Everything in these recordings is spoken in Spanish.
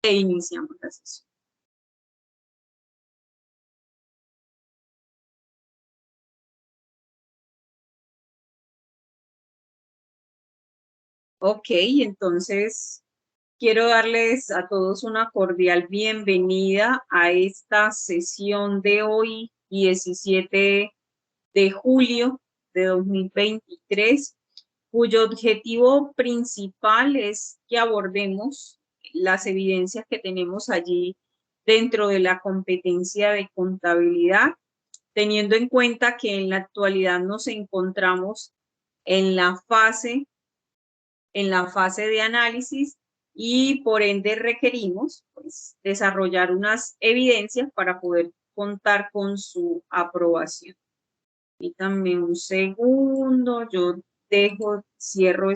e iniciamos la sesión. Ok, entonces quiero darles a todos una cordial bienvenida a esta sesión de hoy, 17 de julio de 2023, cuyo objetivo principal es que abordemos las evidencias que tenemos allí dentro de la competencia de contabilidad, teniendo en cuenta que en la actualidad nos encontramos en la fase de análisis y por ende requerimos pues, desarrollar unas evidencias para poder contar con su aprobación. Y también un segundo, yo cierro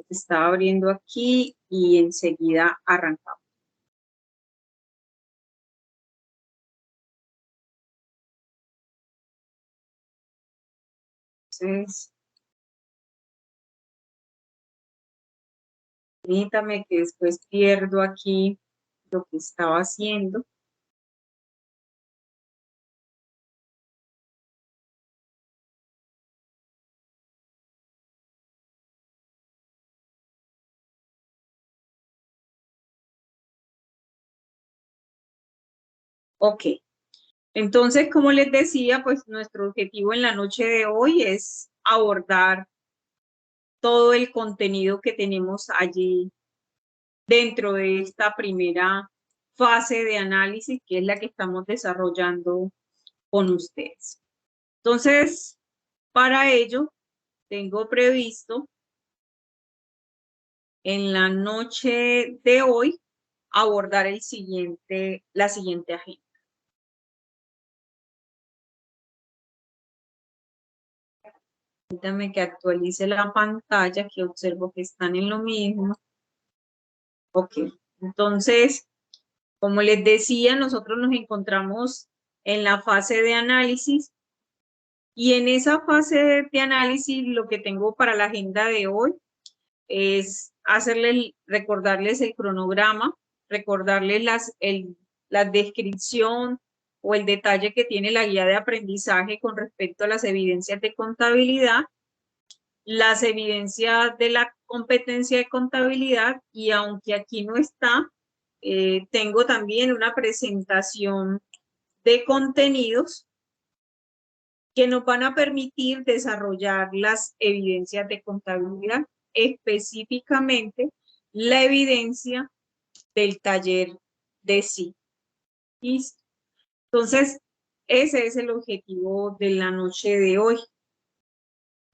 estaba abriendo aquí y enseguida arrancamos. Entonces, permítame que después pierdo aquí lo que estaba haciendo. Ok, entonces, como les decía, pues nuestro objetivo en la noche de hoy es abordar todo el contenido que tenemos allí dentro de esta primera fase de análisis, que es la que estamos desarrollando con ustedes. Entonces, para ello, tengo previsto en la noche de hoy abordar la siguiente agenda. Permítame que actualice la pantalla, que observo que están en lo mismo. Ok, entonces, como les decía, nosotros nos encontramos en la fase de análisis y en esa fase de análisis lo que tengo para la agenda de hoy es recordarles el cronograma, recordarles la descripción o el detalle que tiene la guía de aprendizaje con respecto a las evidencias de contabilidad, las evidencias de la competencia de contabilidad, y aunque aquí no está, tengo también una presentación de contenidos que nos van a permitir desarrollar las evidencias de contabilidad, específicamente la evidencia del taller de sí. ¿Listo? Entonces, ese es el objetivo de la noche de hoy.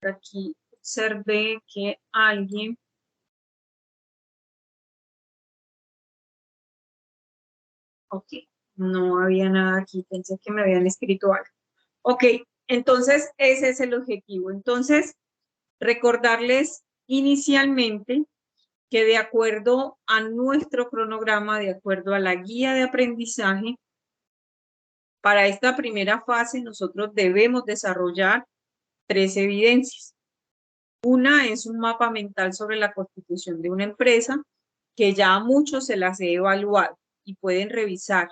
Aquí observé que alguien... Ok, no había nada aquí, pensé que me habían escrito algo. Ok, entonces ese es el objetivo. Entonces, recordarles inicialmente que de acuerdo a nuestro cronograma, de acuerdo a la guía de aprendizaje, para esta primera fase nosotros debemos desarrollar 3 evidencias. Una es un mapa mental sobre la constitución de una empresa, que ya a muchos se las he evaluado y pueden revisar.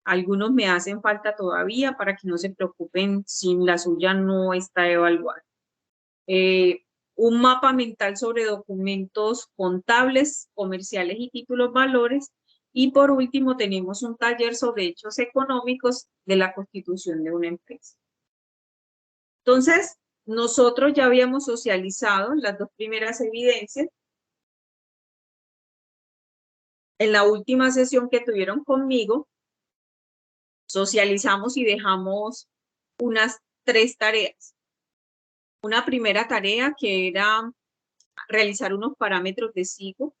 Algunos me hacen falta todavía para que no se preocupen si la suya no está evaluada. Un mapa mental sobre documentos contables, comerciales y títulos valores. Y por último tenemos un taller sobre hechos económicos de la constitución de una empresa. Entonces, nosotros ya habíamos socializado las 2 primeras evidencias. En la última sesión que tuvieron conmigo, socializamos y dejamos unas 3 tareas. Una primera tarea que era realizar unos parámetros de SIGO.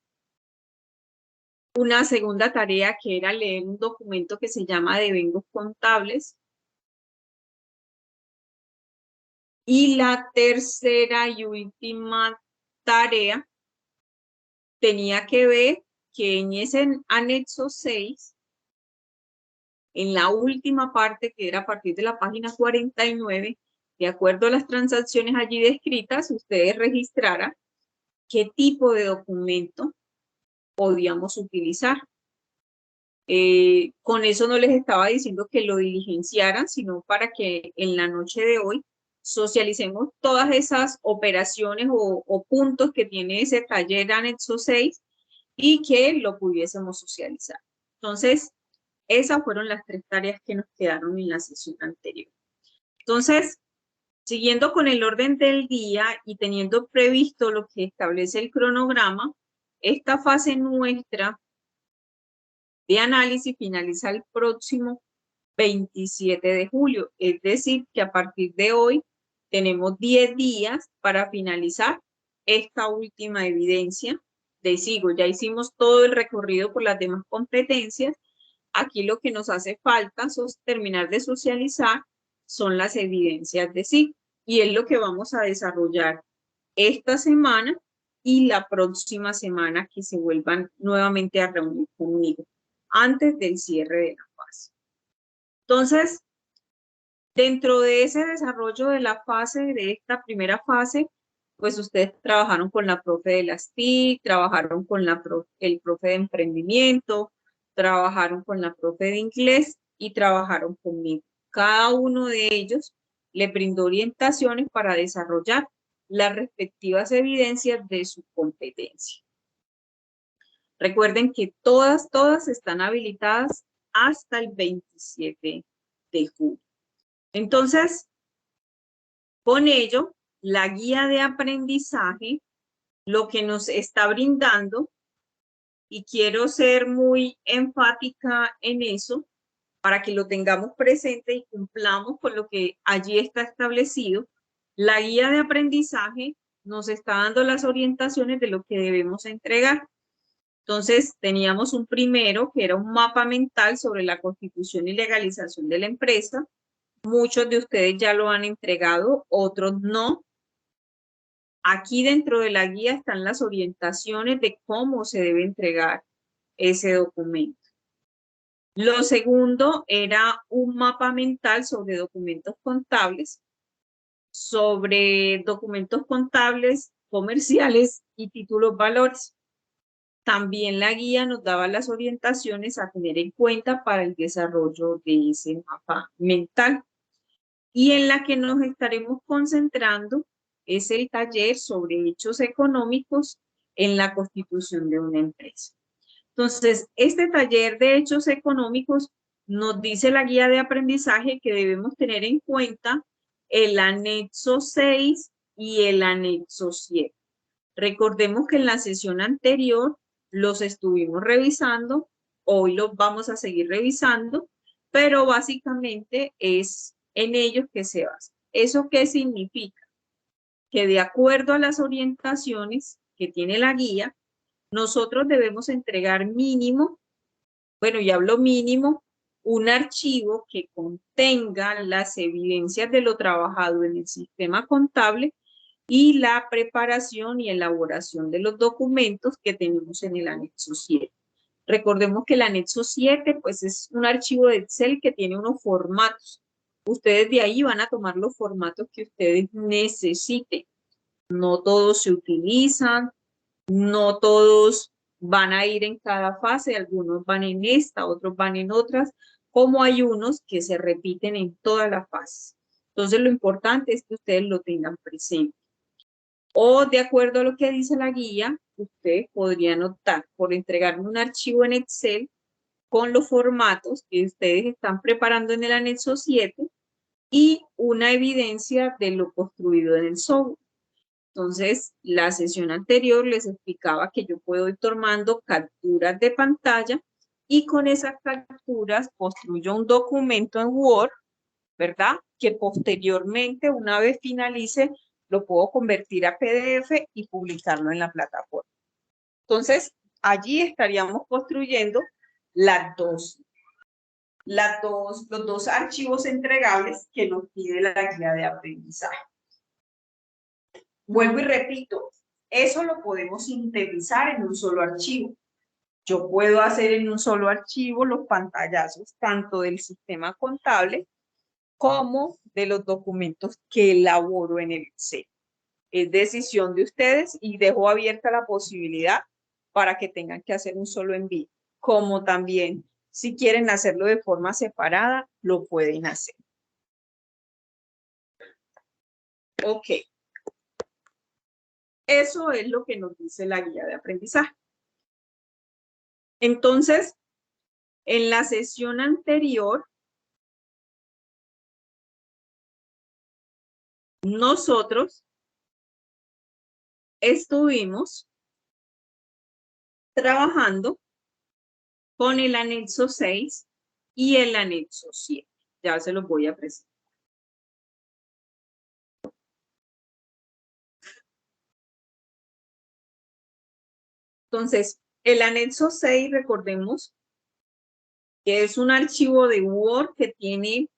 Una segunda tarea que era leer un documento que se llama Devengos Contables. Y la tercera y última tarea tenía que ver que en ese anexo 6, en la última parte, que era a partir de la página 49, de acuerdo a las transacciones allí descritas, ustedes registraran qué tipo de documento podíamos utilizar. Con eso no les estaba diciendo que lo diligenciaran, sino para que en la noche de hoy socialicemos todas esas operaciones o puntos que tiene ese taller anexo 6 y que lo pudiésemos socializar. Entonces, esas fueron las 3 tareas que nos quedaron en la sesión anterior. Entonces, siguiendo con el orden del día y teniendo previsto lo que establece el cronograma, esta fase nuestra de análisis finaliza el próximo 27 de julio. Es decir, que a partir de hoy tenemos 10 días para finalizar esta última evidencia de SIGO. Ya hicimos todo el recorrido por las demás competencias. Aquí lo que nos hace falta terminar de socializar son las evidencias de SIGO. Y es lo que vamos a desarrollar esta semana y la próxima semana que se vuelvan nuevamente a reunir conmigo antes del cierre de la fase. Entonces, dentro de ese desarrollo de la fase, de esta primera fase, pues ustedes trabajaron con la profe de las TIC, trabajaron con el profe de emprendimiento, trabajaron con la profe de inglés y trabajaron conmigo. Cada uno de ellos le brindó orientaciones para desarrollar las respectivas evidencias de su competencia. Recuerden que todas están habilitadas hasta el 27 de julio. Entonces, con ello, la guía de aprendizaje lo que nos está brindando, y quiero ser muy enfática en eso, para que lo tengamos presente y cumplamos con lo que allí está establecido, la guía de aprendizaje nos está dando las orientaciones de lo que debemos entregar. Entonces, teníamos un primero, que era un mapa mental sobre la constitución y legalización de la empresa. Muchos de ustedes ya lo han entregado, otros no. Aquí dentro de la guía están las orientaciones de cómo se debe entregar ese documento. Lo segundo era un mapa mental sobre documentos contables, comerciales y títulos valores. También la guía nos daba las orientaciones a tener en cuenta para el desarrollo de ese mapa mental. Y en la que nos estaremos concentrando es el taller sobre hechos económicos en la constitución de una empresa. Entonces, este taller de hechos económicos nos dice la guía de aprendizaje que debemos tener en cuenta el anexo 6 y el anexo 7. Recordemos que en la sesión anterior los estuvimos revisando, hoy los vamos a seguir revisando, pero básicamente es en ellos que se basa. ¿Eso qué significa? Que de acuerdo a las orientaciones que tiene la guía, nosotros debemos entregar mínimo, bueno, y hablo mínimo, un archivo que contenga las evidencias de lo trabajado en el sistema contable y la preparación y elaboración de los documentos que tenemos en el anexo 7. Recordemos que el anexo 7 pues es un archivo de Excel que tiene unos formatos. Ustedes de ahí van a tomar los formatos que ustedes necesiten. No todos se utilizan, no todos van a ir en cada fase, algunos van en esta, otros van en otras, como hay unos que se repiten en todas las fases. Entonces lo importante es que ustedes lo tengan presente. O de acuerdo a lo que dice la guía, usted podría optar por entregarme un archivo en Excel con los formatos que ustedes están preparando en el anexo 7 y una evidencia de lo construido en el software. Entonces, la sesión anterior les explicaba que yo puedo ir tomando capturas de pantalla y con esas capturas construyo un documento en Word, ¿verdad? Que posteriormente, una vez finalice, lo puedo convertir a PDF y publicarlo en la plataforma. Entonces, allí estaríamos construyendo los dos archivos entregables que nos pide la guía de aprendizaje. Vuelvo y repito, eso lo podemos sintetizar en un solo archivo. Yo puedo hacer en un solo archivo los pantallazos tanto del sistema contable como de los documentos que elaboro en el Excel. es decisión de ustedes y dejo abierta la posibilidad para que tengan que hacer un solo envío. Como también, si quieren hacerlo de forma separada, lo pueden hacer. Ok. Eso es lo que nos dice la guía de aprendizaje. Entonces, en la sesión anterior, nosotros estuvimos trabajando con el anexo 6 y el anexo 7. Ya se los voy a presentar. Entonces, el anexo 6, recordemos que es un archivo de Word que tiene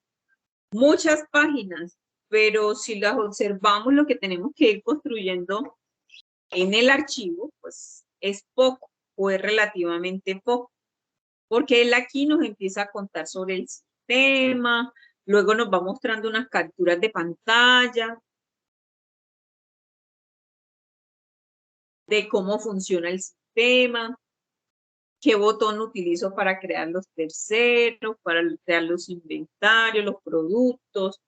muchas páginas, pero si las observamos, lo que tenemos que ir construyendo en el archivo, pues es poco o es relativamente poco, porque él aquí nos empieza a contar sobre el sistema, luego nos va mostrando unas capturas de pantalla, de cómo funciona el sistema, qué botón utilizo para crear los terceros, para crear los inventarios, los productos,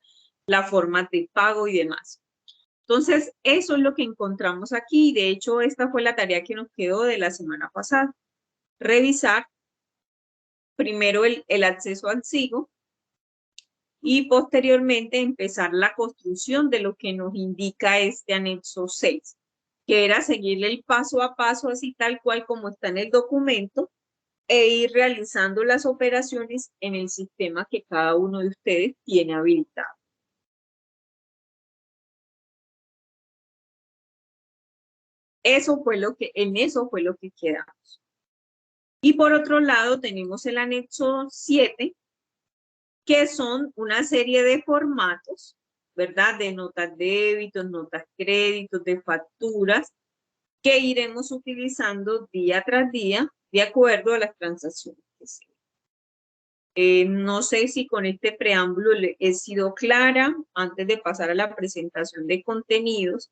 la forma de pago y demás. Entonces, eso es lo que encontramos aquí. De hecho, esta fue la tarea que nos quedó de la semana pasada. Revisar primero el acceso al SIGO y posteriormente empezar la construcción de lo que nos indica este anexo 6, que era seguirle el paso a paso así tal cual como está en el documento e ir realizando las operaciones en el sistema que cada uno de ustedes tiene habilitado. En eso fue lo que quedamos. Y por otro lado tenemos el anexo 7, que son una serie de formatos, ¿verdad? De notas débitos, notas créditos, de facturas, que iremos utilizando día tras día de acuerdo a las transacciones que se. No sé si con este preámbulo he sido clara antes de pasar a la presentación de contenidos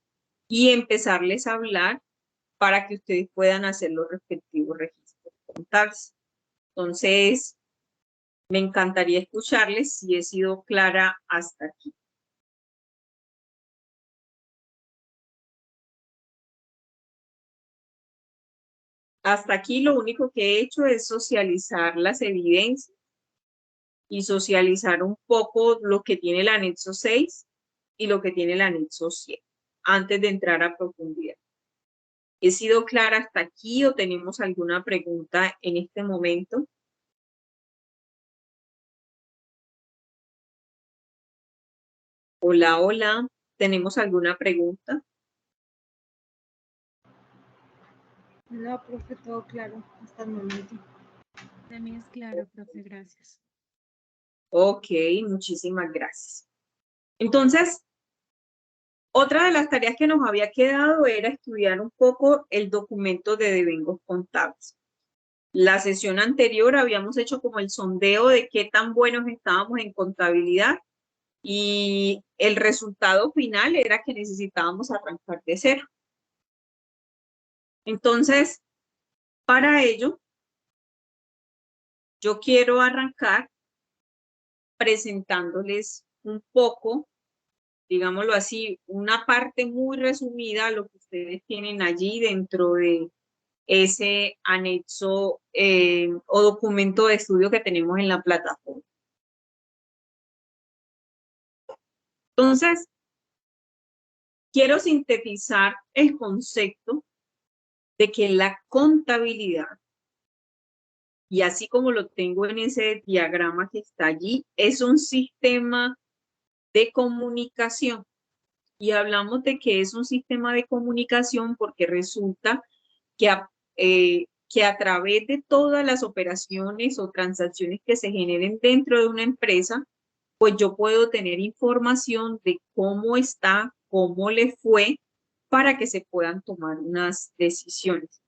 y empezarles a hablar para que ustedes puedan hacer los respectivos registros contables. Entonces, me encantaría escucharles si he sido clara hasta aquí. Hasta aquí lo único que he hecho es socializar las evidencias y socializar un poco lo que tiene el anexo 6 y lo que tiene el anexo 7, antes de entrar a profundidad. ¿He sido clara hasta aquí o tenemos alguna pregunta en este momento? Hola, hola. ¿Tenemos alguna pregunta? No, profe, todo claro hasta el momento. También es claro, profe, gracias. Ok, muchísimas gracias. Entonces, otra de las tareas que nos había quedado era estudiar un poco el documento de devengos contables. La sesión anterior habíamos hecho como el sondeo de qué tan buenos estábamos en contabilidad y el resultado final era que necesitábamos arrancar de cero. Entonces, para ello, yo quiero arrancar presentándoles un poco, digámoslo así, una parte muy resumida de lo que ustedes tienen allí dentro de ese anexo o documento de estudio que tenemos en la plataforma. Entonces, quiero sintetizar el concepto de que la contabilidad, y así como lo tengo en ese diagrama que está allí, es un sistema de comunicación. Y hablamos de que es un sistema de comunicación porque resulta que a través de todas las operaciones o transacciones que se generen dentro de una empresa, pues yo puedo tener información de cómo está, cómo le fue, para que se puedan tomar unas decisiones.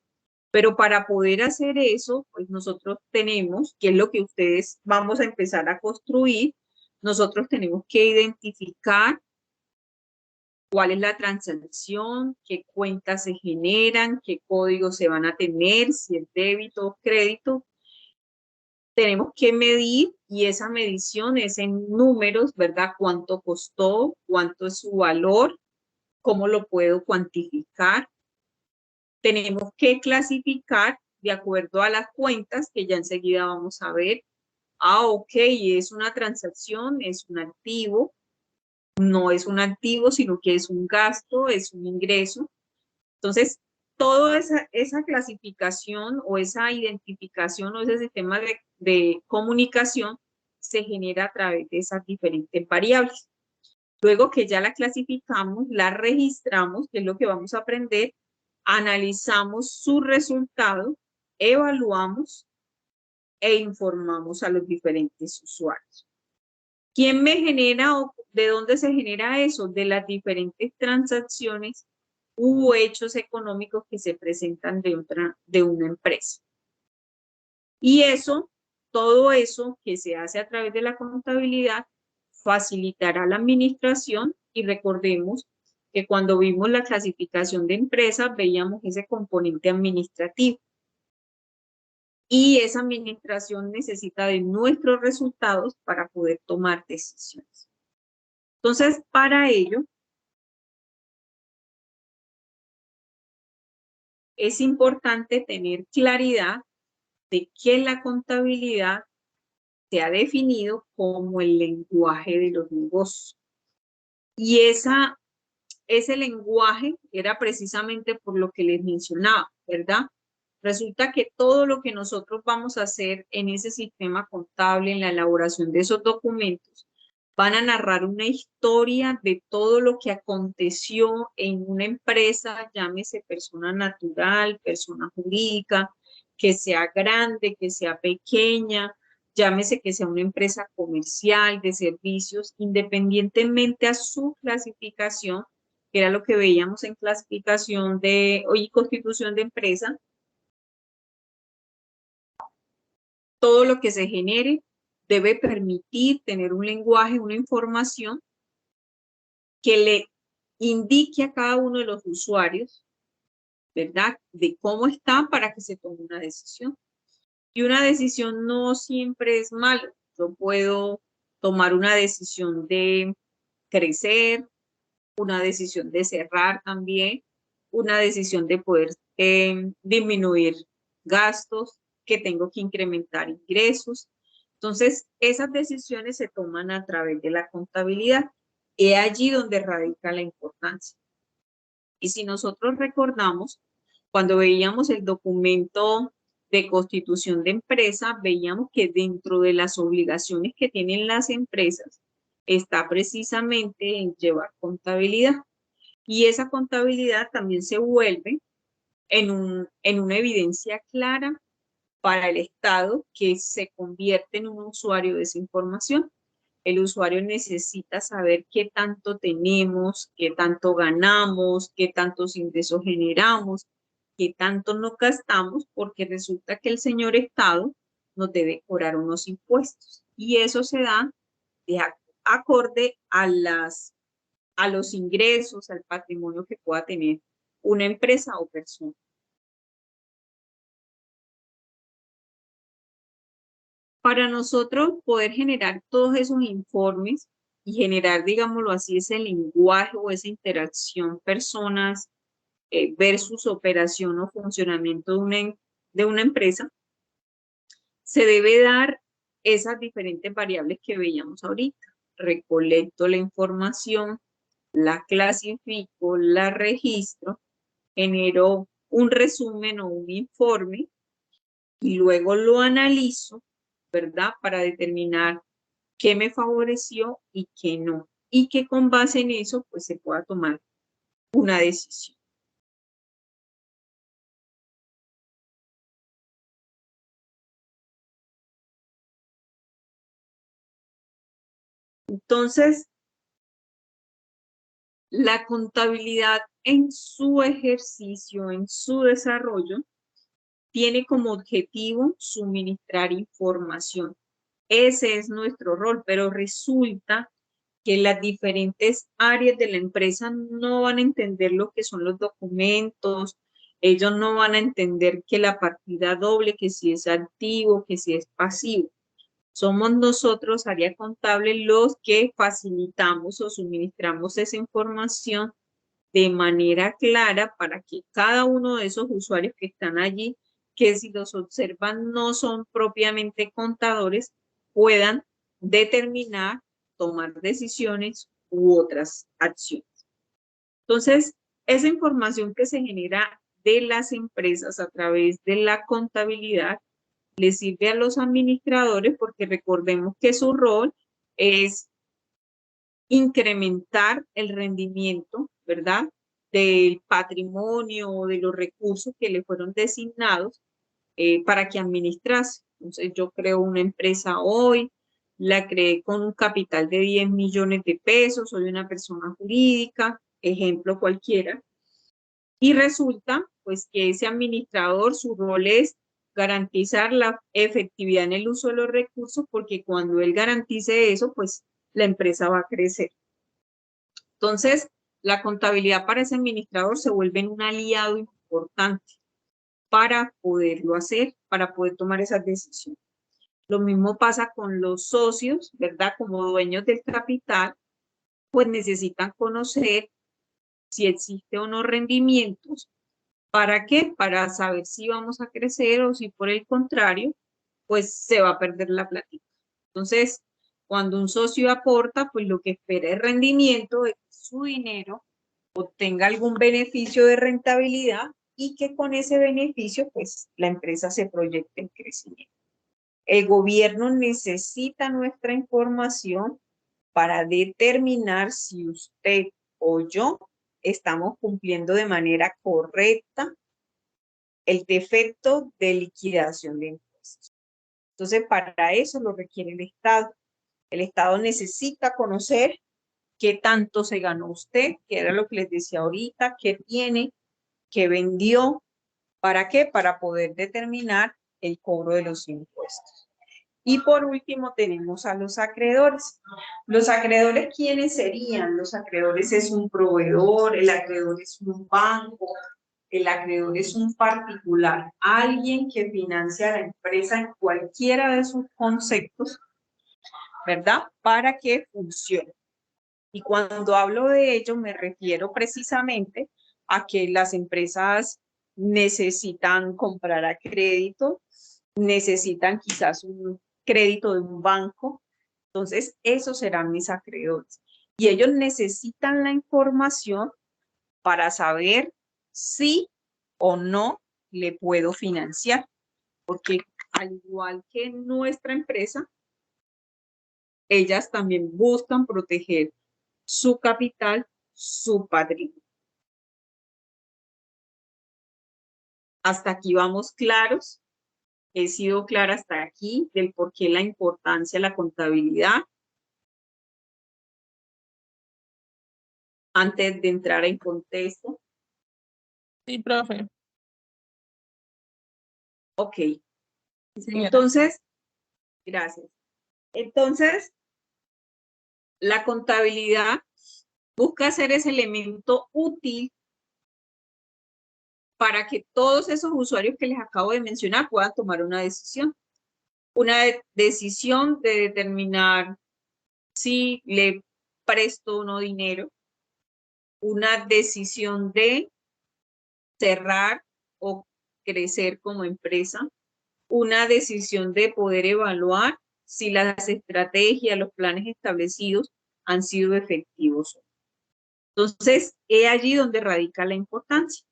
Pero para poder hacer eso, pues nosotros tenemos, que es lo que ustedes vamos a empezar a construir, nosotros tenemos que identificar cuál es la transacción, qué cuentas se generan, qué códigos se van a tener, si es débito o crédito. Tenemos que medir y esa medición es en números, ¿verdad? ¿Cuánto costó? ¿Cuánto es su valor? ¿Cómo lo puedo cuantificar? Tenemos que clasificar de acuerdo a las cuentas que ya enseguida vamos a ver. Ah, ok, es una transacción, es un activo, no es un activo, sino que es un gasto, es un ingreso. Entonces, toda esa clasificación o esa identificación o ese sistema de comunicación se genera a través de esas diferentes variables. Luego que ya la clasificamos, la registramos, que es lo que vamos a aprender, analizamos su resultado, evaluamos e informamos a los diferentes usuarios. ¿Quién me genera o de dónde se genera eso? De las diferentes transacciones u hechos económicos que se presentan de una empresa. Y eso, todo eso que se hace a través de la contabilidad, facilitará la administración y recordemos que cuando vimos la clasificación de empresas veíamos ese componente administrativo. Y esa administración necesita de nuestros resultados para poder tomar decisiones. Entonces, para ello, es importante tener claridad de que la contabilidad se ha definido como el lenguaje de los negocios. Y ese lenguaje era precisamente por lo que les mencionaba, ¿verdad? Resulta que todo lo que nosotros vamos a hacer en ese sistema contable, en la elaboración de esos documentos, van a narrar una historia de todo lo que aconteció en una empresa, llámese persona natural, persona jurídica, que sea grande, que sea pequeña, llámese que sea una empresa comercial, de servicios, independientemente a su clasificación, que era lo que veíamos en clasificación y constitución de empresa. Todo lo que se genere debe permitir tener un lenguaje, una información que le indique a cada uno de los usuarios, ¿verdad?, de cómo están para que se tome una decisión. Y una decisión no siempre es malo. Yo puedo tomar una decisión de crecer, una decisión de cerrar también, una decisión de poder disminuir gastos, que tengo que incrementar ingresos. Entonces, esas decisiones se toman a través de la contabilidad. Es allí donde radica la importancia. Y si nosotros recordamos, cuando veíamos el documento de constitución de empresa, veíamos que dentro de las obligaciones que tienen las empresas está precisamente en llevar contabilidad. Y esa contabilidad también se vuelve en una evidencia clara para el Estado, que se convierte en un usuario de esa información. El usuario necesita saber qué tanto tenemos, qué tanto ganamos, qué tantos ingresos generamos, qué tanto nos gastamos, porque resulta que el señor Estado nos debe cobrar unos impuestos. Y eso se da de acorde a los ingresos, al patrimonio que pueda tener una empresa o persona. Para nosotros poder generar todos esos informes y generar, digámoslo así, ese lenguaje o esa interacción personas versus operación o funcionamiento de una empresa, se debe dar esas diferentes variables que veíamos ahorita. Recolecto la información, la clasifico, la registro, genero un resumen o un informe y luego lo analizo, ¿verdad? Para determinar qué me favoreció y qué no. Y que con base en eso, pues se pueda tomar una decisión. Entonces, la contabilidad en su ejercicio, en su desarrollo, tiene como objetivo suministrar información. Ese es nuestro rol, pero resulta que las diferentes áreas de la empresa no van a entender lo que son los documentos, ellos no van a entender que la partida doble, que si es activo, que si es pasivo. Somos nosotros, área contable, los que facilitamos o suministramos esa información de manera clara para que cada uno de esos usuarios que están allí, que si los observan no son propiamente contadores, puedan determinar, tomar decisiones u otras acciones. Entonces, esa información que se genera de las empresas a través de la contabilidad le sirve a los administradores porque recordemos que su rol es incrementar el rendimiento, ¿verdad? Del patrimonio o de los recursos que le fueron designados para que administrase. Entonces yo creo una empresa hoy, la creé con un capital de 10 millones de pesos, soy una persona jurídica, ejemplo cualquiera, y resulta pues que ese administrador, su rol es garantizar la efectividad en el uso de los recursos, porque cuando él garantice eso, pues la empresa va a crecer. Entonces, la contabilidad para ese administrador se vuelve un aliado importante para poderlo hacer, para poder tomar esas decisiones. Lo mismo pasa con los socios, ¿verdad? Como dueños del capital, pues necesitan conocer si existe o no rendimientos. ¿Para qué? Para saber si vamos a crecer o si por el contrario, pues se va a perder la plática. Entonces, cuando un socio aporta, pues lo que espera es rendimiento de que su dinero obtenga algún beneficio de rentabilidad y que con ese beneficio, pues la empresa se proyecte en crecimiento. El gobierno necesita nuestra información para determinar si usted o yo estamos cumpliendo de manera correcta el defecto de liquidación de impuestos. Entonces, para eso lo requiere el Estado. El Estado necesita conocer qué tanto se ganó usted, que era lo que les decía ahorita, qué tiene, qué vendió, ¿para qué? Para poder determinar el cobro de los impuestos. Y por último tenemos a los acreedores. Los acreedores, ¿quiénes serían? Los acreedores es un proveedor, el acreedor es un banco, el acreedor es un particular, alguien que financia a la empresa en cualquiera de sus conceptos, ¿verdad? Para que funcione. Y cuando hablo de ello me refiero precisamente a que las empresas necesitan comprar a crédito, necesitan quizás un crédito de un banco. Entonces, esos serán mis acreedores. Y ellos necesitan la información para saber si o no le puedo financiar. Porque al igual que nuestra empresa, ellas también buscan proteger su capital, su patrimonio. Hasta aquí vamos claros. He sido clara hasta aquí del por qué la importancia de la contabilidad. Antes de entrar en contexto. Sí, profe. Ok. Sí, señora. Entonces, gracias. Entonces, la contabilidad busca ser ese elemento útil para que todos esos usuarios que les acabo de mencionar puedan tomar una decisión. Una decisión de determinar si le presto o no dinero. Una decisión de cerrar o crecer como empresa. Una decisión de poder evaluar si las estrategias, los planes establecidos han sido efectivos. Entonces, es allí donde radica la importancia.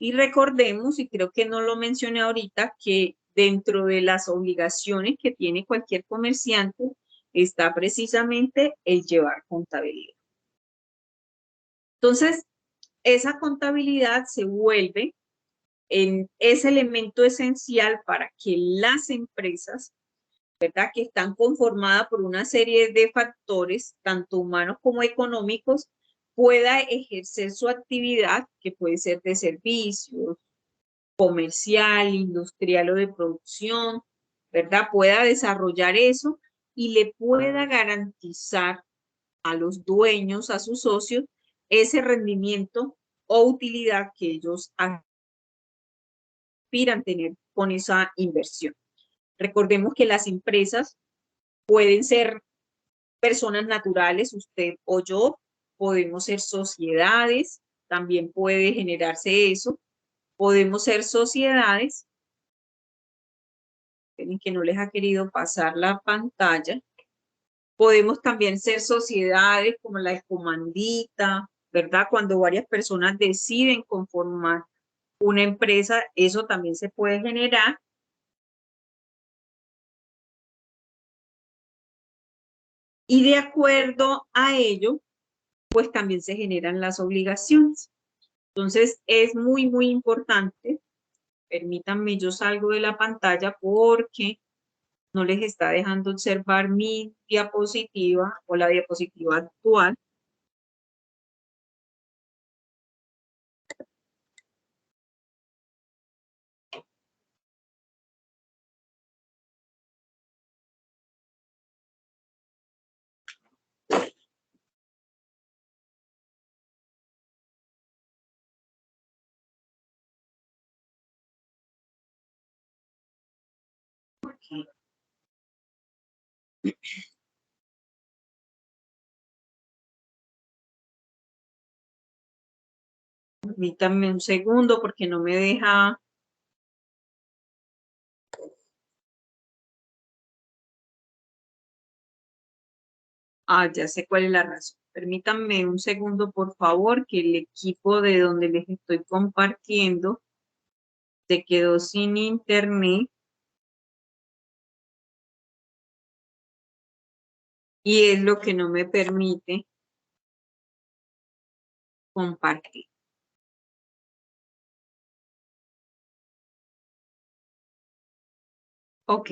Y recordemos, y creo que no lo mencioné ahorita, que dentro de las obligaciones que tiene cualquier comerciante está precisamente el llevar contabilidad. Entonces, esa contabilidad se vuelve en ese elemento esencial para que las empresas, ¿verdad?, que están conformadas por una serie de factores, tanto humanos como económicos, pueda ejercer su actividad, que puede ser de servicios, comercial, industrial o de producción, ¿verdad? Pueda desarrollar eso y le pueda garantizar a los dueños, a sus socios, ese rendimiento o utilidad que ellos aspiran tener con esa inversión. Recordemos que las empresas pueden ser personas naturales, usted o yo, podemos ser sociedades, también puede generarse eso, podemos ser sociedades, que no les ha querido pasar la pantalla, podemos también ser sociedades como la de Comandita, ¿verdad? Cuando varias personas deciden conformar una empresa, eso también se puede generar. Y de acuerdo a ello, pues también se generan las obligaciones. Entonces, es muy, muy importante. Permítanme, yo salgo de la pantalla porque no les está dejando observar mi diapositiva o la diapositiva actual. Permítanme un segundo porque no me deja. Ya sé cuál es la razón. Permítanme un segundo, por favor, que el equipo de donde les estoy compartiendo se quedó sin internet. Y es lo que no me permite compartir. Ok.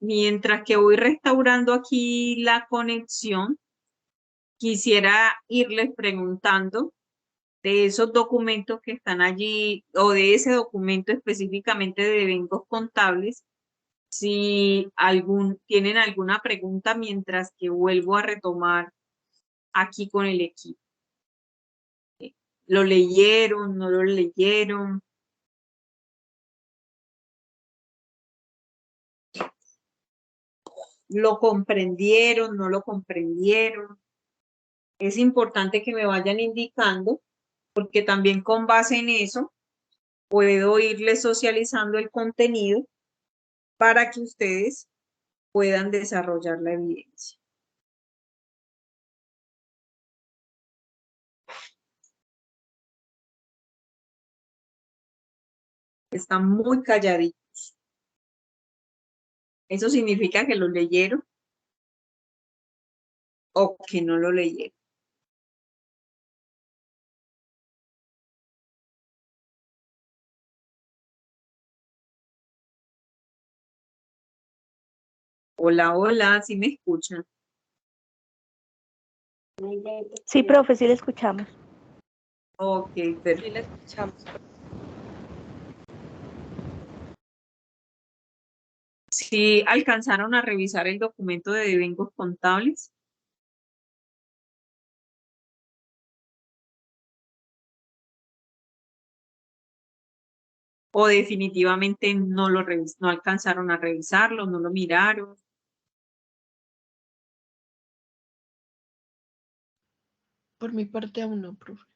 Mientras que voy restaurando aquí la conexión, quisiera irles preguntando de esos documentos que están allí o de ese documento específicamente de eventos contables, si tienen alguna pregunta mientras que vuelvo a retomar aquí con el equipo. ¿Lo leyeron? ¿No lo leyeron? ¿Lo comprendieron? ¿No lo comprendieron? Es importante que me vayan indicando porque también con base en eso puedo irles socializando el contenido para que ustedes puedan desarrollar la evidencia. Están muy calladitos. ¿Eso significa que lo leyeron o que no lo leyeron? Hola, hola, ¿sí me escuchan? Sí, profe, sí le escuchamos. Ok, Sí, perfecto. la escuchamos. ¿Sí alcanzaron a revisar el documento de deventos contables? ¿O definitivamente no alcanzaron a revisarlo, no lo miraron? Por mi parte aún no, profe.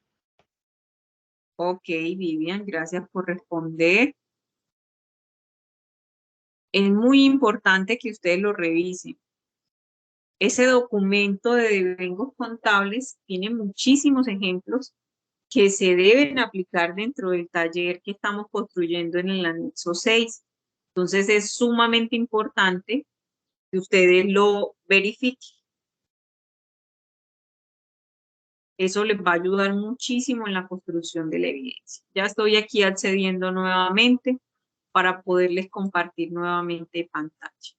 Ok, Vivian, gracias por responder. Es muy importante que ustedes lo revisen. Ese documento de deventos contables tiene muchísimos ejemplos que se deben aplicar dentro del taller que estamos construyendo en el anexo 6. Entonces es sumamente importante que ustedes lo verifiquen. Eso les va a ayudar muchísimo en la construcción de la evidencia. Ya estoy aquí accediendo nuevamente para poderles compartir nuevamente pantalla.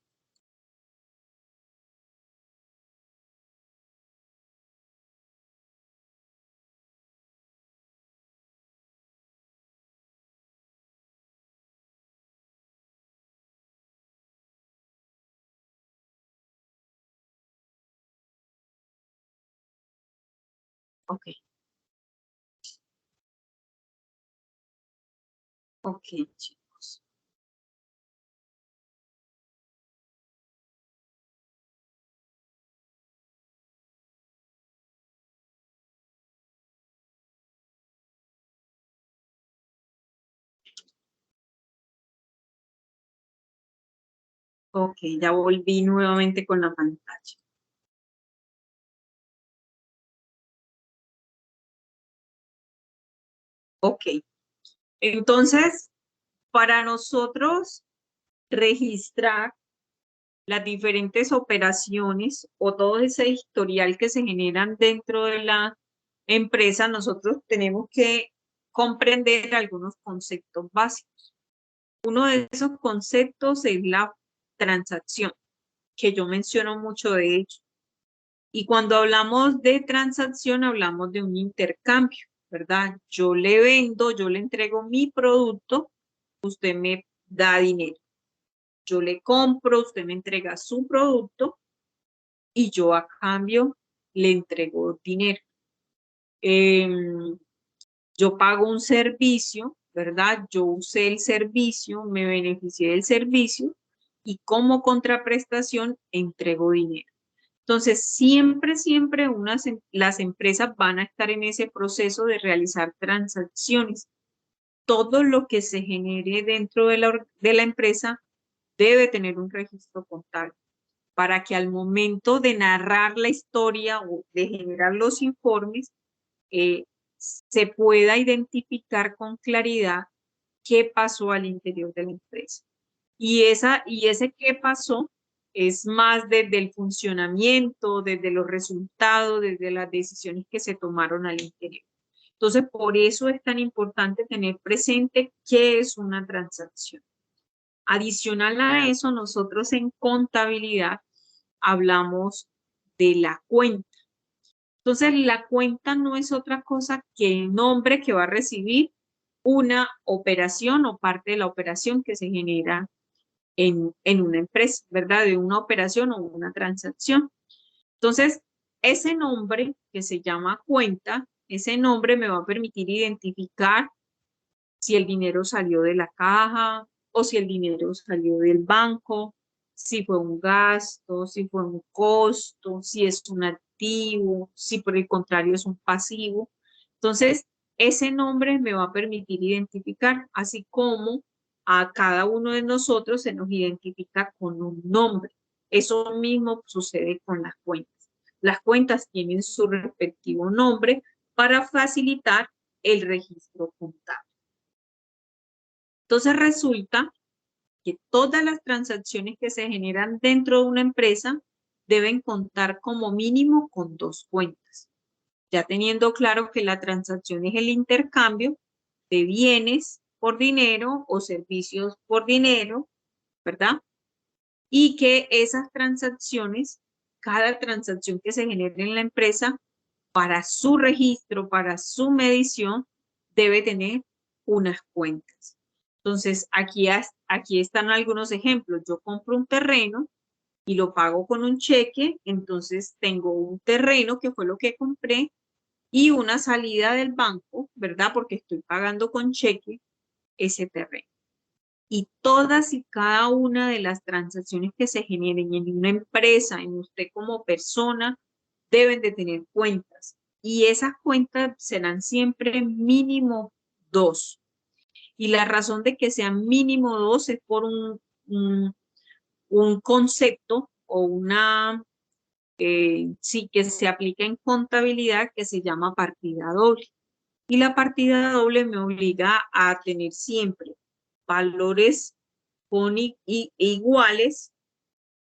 Ok. Ok, chicos. Ok, ya volví nuevamente con la pantalla. Ok, entonces, para nosotros registrar las diferentes operaciones o todo ese historial que se generan dentro de la empresa, nosotros tenemos que comprender algunos conceptos básicos. Uno de esos conceptos es la transacción, que yo menciono mucho de ello. Y cuando hablamos de transacción, hablamos de un intercambio, ¿verdad? Yo le vendo, yo le entrego mi producto, usted me da dinero. Yo le compro, usted me entrega su producto y yo a cambio le entrego dinero. Yo pago un servicio, ¿verdad? Yo usé el servicio, me beneficié del servicio y como contraprestación entrego dinero. Entonces, siempre las empresas van a estar en ese proceso de realizar transacciones. Todo lo que se genere dentro de la empresa debe tener un registro contable para que al momento de narrar la historia o de generar los informes, se pueda identificar con claridad qué pasó al interior de la empresa. Y ese qué pasó es más desde el funcionamiento, desde los resultados, desde las decisiones que se tomaron al interior. Entonces, por eso es tan importante tener presente qué es una transacción. Adicional a eso, nosotros en contabilidad hablamos de la cuenta. Entonces, la cuenta no es otra cosa que el nombre que va a recibir una operación o parte de la operación que se genera en una empresa, ¿verdad? De una operación o una transacción. Entonces, ese nombre que se llama cuenta, ese nombre me va a permitir identificar si el dinero salió de la caja o si el dinero salió del banco, si fue un gasto, si fue un costo, si es un activo, si por el contrario es un pasivo. Entonces, ese nombre me va a permitir identificar, así como a cada uno de nosotros se nos identifica con un nombre. Eso mismo sucede con las cuentas. Las cuentas tienen su respectivo nombre para facilitar el registro contable. Entonces resulta que todas las transacciones que se generan dentro de una empresa deben contar como mínimo con dos cuentas. Ya teniendo claro que la transacción es el intercambio de bienes por dinero o servicios por dinero, ¿verdad? Y que esas transacciones, cada transacción que se genere en la empresa, para su registro, para su medición, debe tener unas cuentas. Entonces, aquí están algunos ejemplos. Yo compro un terreno y lo pago con un cheque, entonces tengo un terreno que fue lo que compré y una salida del banco, ¿verdad? Porque estoy pagando con cheque ese terreno. Y todas y cada una de las transacciones que se generen en una empresa, en usted como persona, deben de tener cuentas. Y esas cuentas serán siempre mínimo dos. Y la razón de que sean mínimo dos es por un concepto o sí, que se aplica en contabilidad que se llama partida doble. Y la partida doble me obliga a tener siempre valores iguales,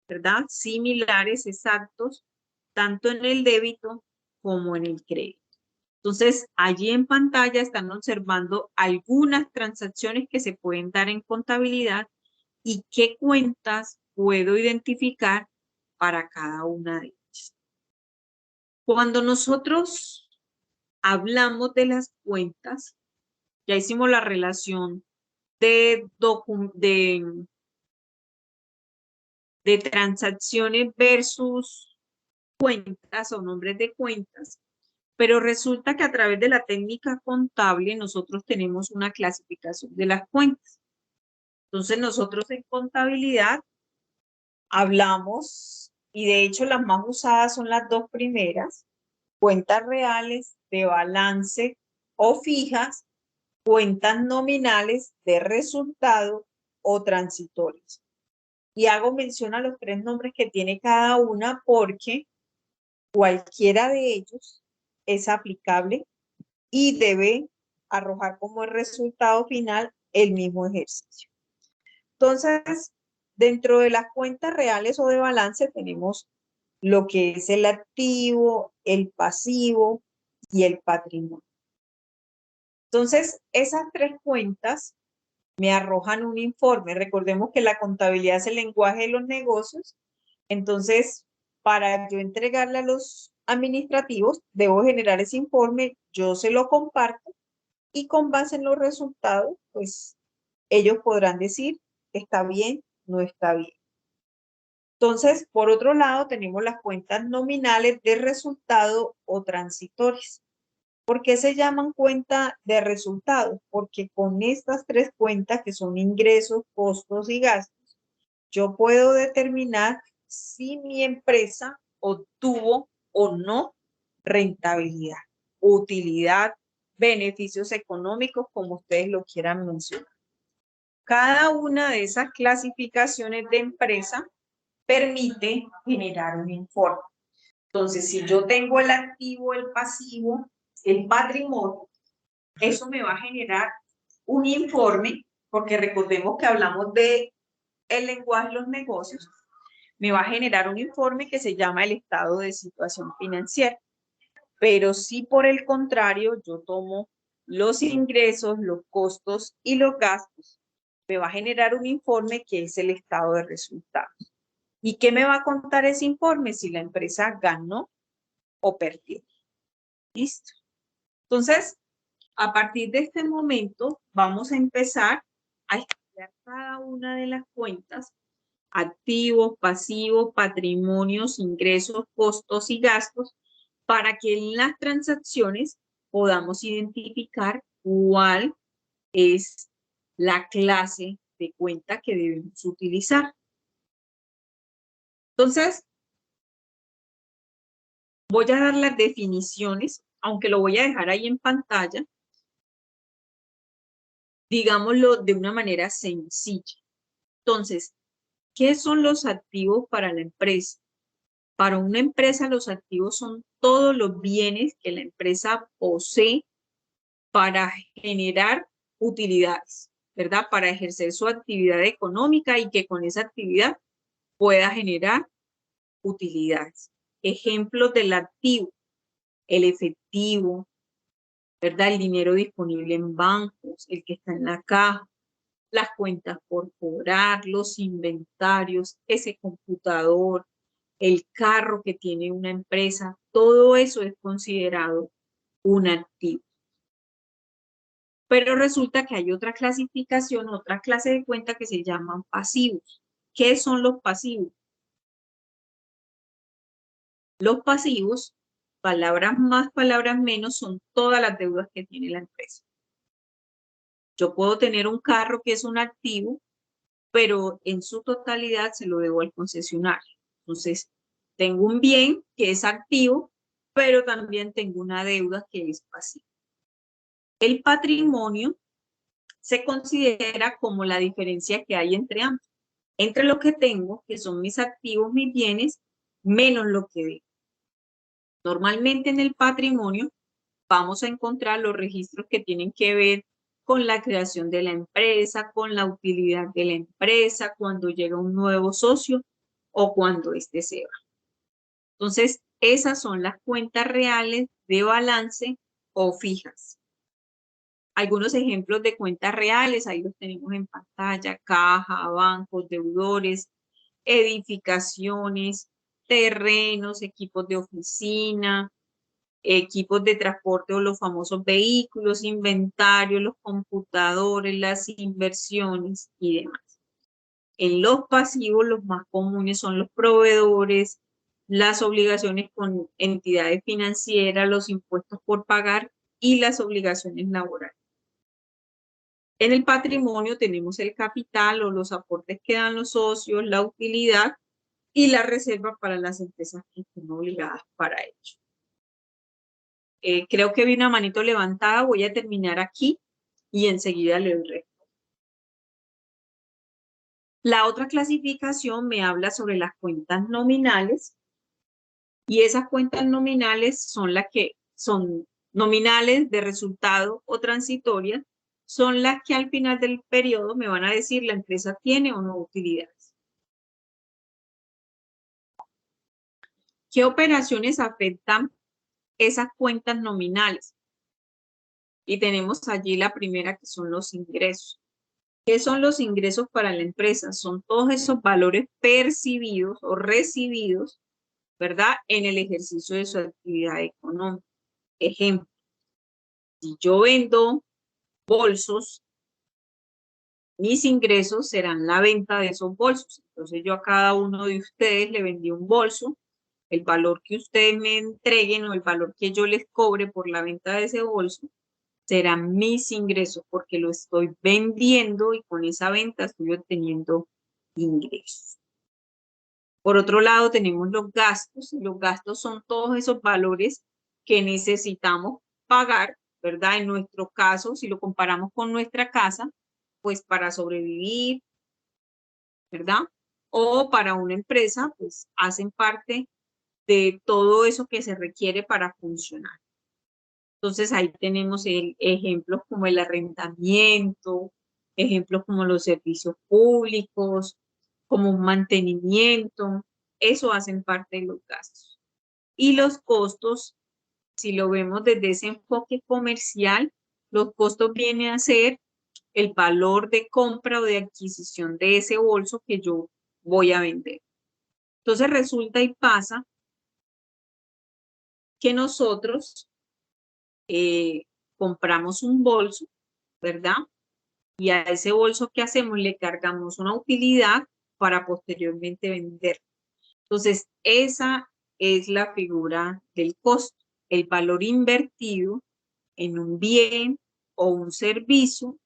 ¿verdad? Similares, exactos, tanto en el débito como en el crédito. Entonces, allí en pantalla están observando algunas transacciones que se pueden dar en contabilidad y qué cuentas puedo identificar para cada una de ellas. Cuando nosotros hablamos de las cuentas, ya hicimos la relación de transacciones versus cuentas o nombres de cuentas. Pero resulta que a través de la técnica contable nosotros tenemos una clasificación de las cuentas. Entonces nosotros en contabilidad hablamos, y de hecho las más usadas son las dos primeras, cuentas reales de balance o fijas, cuentas nominales de resultado o transitorias. Y hago mención a los tres nombres que tiene cada una porque cualquiera de ellos es aplicable y debe arrojar como resultado final el mismo ejercicio. Entonces, dentro de las cuentas reales o de balance tenemos lo que es el activo, el pasivo y el patrimonio. Entonces, esas tres cuentas me arrojan un informe. Recordemos que la contabilidad es el lenguaje de los negocios. Entonces, para yo entregarle a los administrativos, debo generar ese informe, yo se lo comparto y con base en los resultados, pues ellos podrán decir está bien, no está bien. Entonces, por otro lado, tenemos las cuentas nominales de resultado o transitorias. ¿Por qué se llaman cuenta de resultados? Porque con estas tres cuentas, que son ingresos, costos y gastos, yo puedo determinar si mi empresa obtuvo o no rentabilidad, utilidad, beneficios económicos, como ustedes lo quieran mencionar. Cada una de esas clasificaciones de empresa permite generar un informe. Entonces, si yo tengo el activo, el pasivo, el patrimonio, eso me va a generar un informe, porque recordemos que hablamos de el lenguaje de los negocios, me va a generar un informe que se llama el estado de situación financiera. Pero si por el contrario yo tomo los ingresos, los costos y los gastos, me va a generar un informe que es el estado de resultados. ¿Y qué me va a contar ese informe? Si la empresa ganó o perdió. ¿Listo? Entonces, a partir de este momento, vamos a empezar a estudiar cada una de las cuentas, activos, pasivos, patrimonios, ingresos, costos y gastos, para que en las transacciones podamos identificar cuál es la clase de cuenta que debemos utilizar. Entonces, voy a dar las definiciones, aunque lo voy a dejar ahí en pantalla, digámoslo de una manera sencilla. Entonces, ¿qué son los activos para la empresa? Para una empresa, los activos son todos los bienes que la empresa posee para generar utilidades, ¿verdad? Para ejercer su actividad económica y que con esa actividad pueda generar utilidades. Ejemplos del activo: el efectivo, ¿verdad? El dinero disponible en bancos, el que está en la caja, las cuentas por cobrar, los inventarios, ese computador, el carro que tiene una empresa, todo eso es considerado un activo. Pero resulta que hay otra clasificación, otra clase de cuenta que se llaman pasivos. ¿Qué son los pasivos? Los pasivos, palabras más, palabras menos, son todas las deudas que tiene la empresa. Yo puedo tener un carro que es un activo, pero en su totalidad se lo debo al concesionario. Entonces, tengo un bien que es activo, pero también tengo una deuda que es pasiva. El patrimonio se considera como la diferencia que hay entre ambos, entre lo que tengo, que son mis activos, mis bienes, menos lo que debo. Normalmente en el patrimonio vamos a encontrar los registros que tienen que ver con la creación de la empresa, con la utilidad de la empresa, cuando llega un nuevo socio o cuando éste se va. Entonces, esas son las cuentas reales de balance o fijas. Algunos ejemplos de cuentas reales, ahí los tenemos en pantalla: caja, bancos, deudores, edificaciones, terrenos, equipos de oficina, equipos de transporte o los famosos vehículos, inventario, los computadores, las inversiones y demás. En los pasivos, los más comunes son los proveedores, las obligaciones con entidades financieras, los impuestos por pagar y las obligaciones laborales. En el patrimonio tenemos el capital o los aportes que dan los socios, la utilidad y la reserva para las empresas que estén obligadas para ello. Creo que vi una manito levantada, voy a terminar aquí y enseguida leo el resto. La otra clasificación me habla sobre las cuentas nominales y esas cuentas nominales son las que son nominales de resultado o transitorias, son las que al final del periodo me van a decir la empresa tiene o no utilidades. ¿Qué operaciones afectan esas cuentas nominales? Y tenemos allí la primera, que son los ingresos. ¿Qué son los ingresos para la empresa? Son todos esos valores percibidos o recibidos, ¿verdad?, en el ejercicio de su actividad económica. Ejemplo, si yo vendo bolsos, mis ingresos serán la venta de esos bolsos. Entonces yo a cada uno de ustedes le vendí un bolso, el valor que ustedes me entreguen o el valor que yo les cobre por la venta de ese bolso serán mis ingresos porque lo estoy vendiendo y con esa venta estoy obteniendo ingresos. Por otro lado tenemos los gastos, y los gastos son todos esos valores que necesitamos pagar, ¿verdad? En nuestro caso, si lo comparamos con nuestra casa, pues para sobrevivir, ¿verdad? O para una empresa, pues hacen parte de todo eso que se requiere para funcionar. Entonces ahí tenemos ejemplos como el arrendamiento, ejemplos como los servicios públicos, como un mantenimiento, eso hacen parte de los gastos. Y los costos, si lo vemos desde ese enfoque comercial, los costos vienen a ser el valor de compra o de adquisición de ese bolso que yo voy a vender. Entonces resulta y pasa que nosotros compramos un bolso, ¿verdad? Y a ese bolso que hacemos le cargamos una utilidad para posteriormente vender. Entonces, esa es la figura del costo, el valor invertido en un bien o un servicio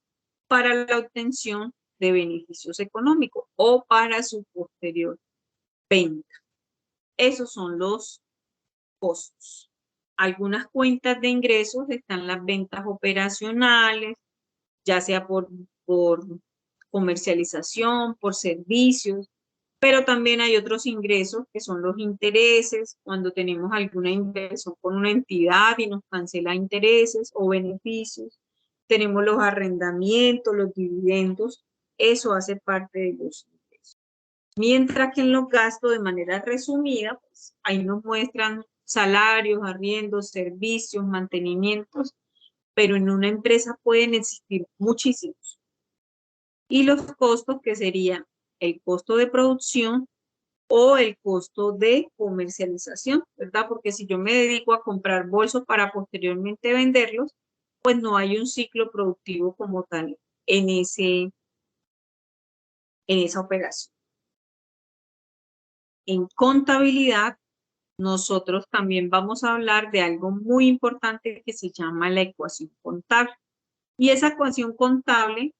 para la obtención de beneficios económicos o para su posterior venta. Esos son los costos. Algunas cuentas de ingresos están las ventas operacionales, ya sea por comercialización, por servicios, pero también hay otros ingresos que son los intereses, cuando tenemos alguna inversión con una entidad y nos cancela intereses o beneficios. Tenemos los arrendamientos, los dividendos, eso hace parte de los ingresos. Mientras que en los gastos, de manera resumida, pues, ahí nos muestran salarios, arriendos, servicios, mantenimientos, pero en una empresa pueden existir muchísimos. Y los costos, que serían el costo de producción o el costo de comercialización, ¿verdad? Porque si yo me dedico a comprar bolsos para posteriormente venderlos, pues no hay un ciclo productivo como tal en esa operación. En contabilidad, nosotros también vamos a hablar de algo muy importante que se llama la ecuación contable. Y esa ecuación contable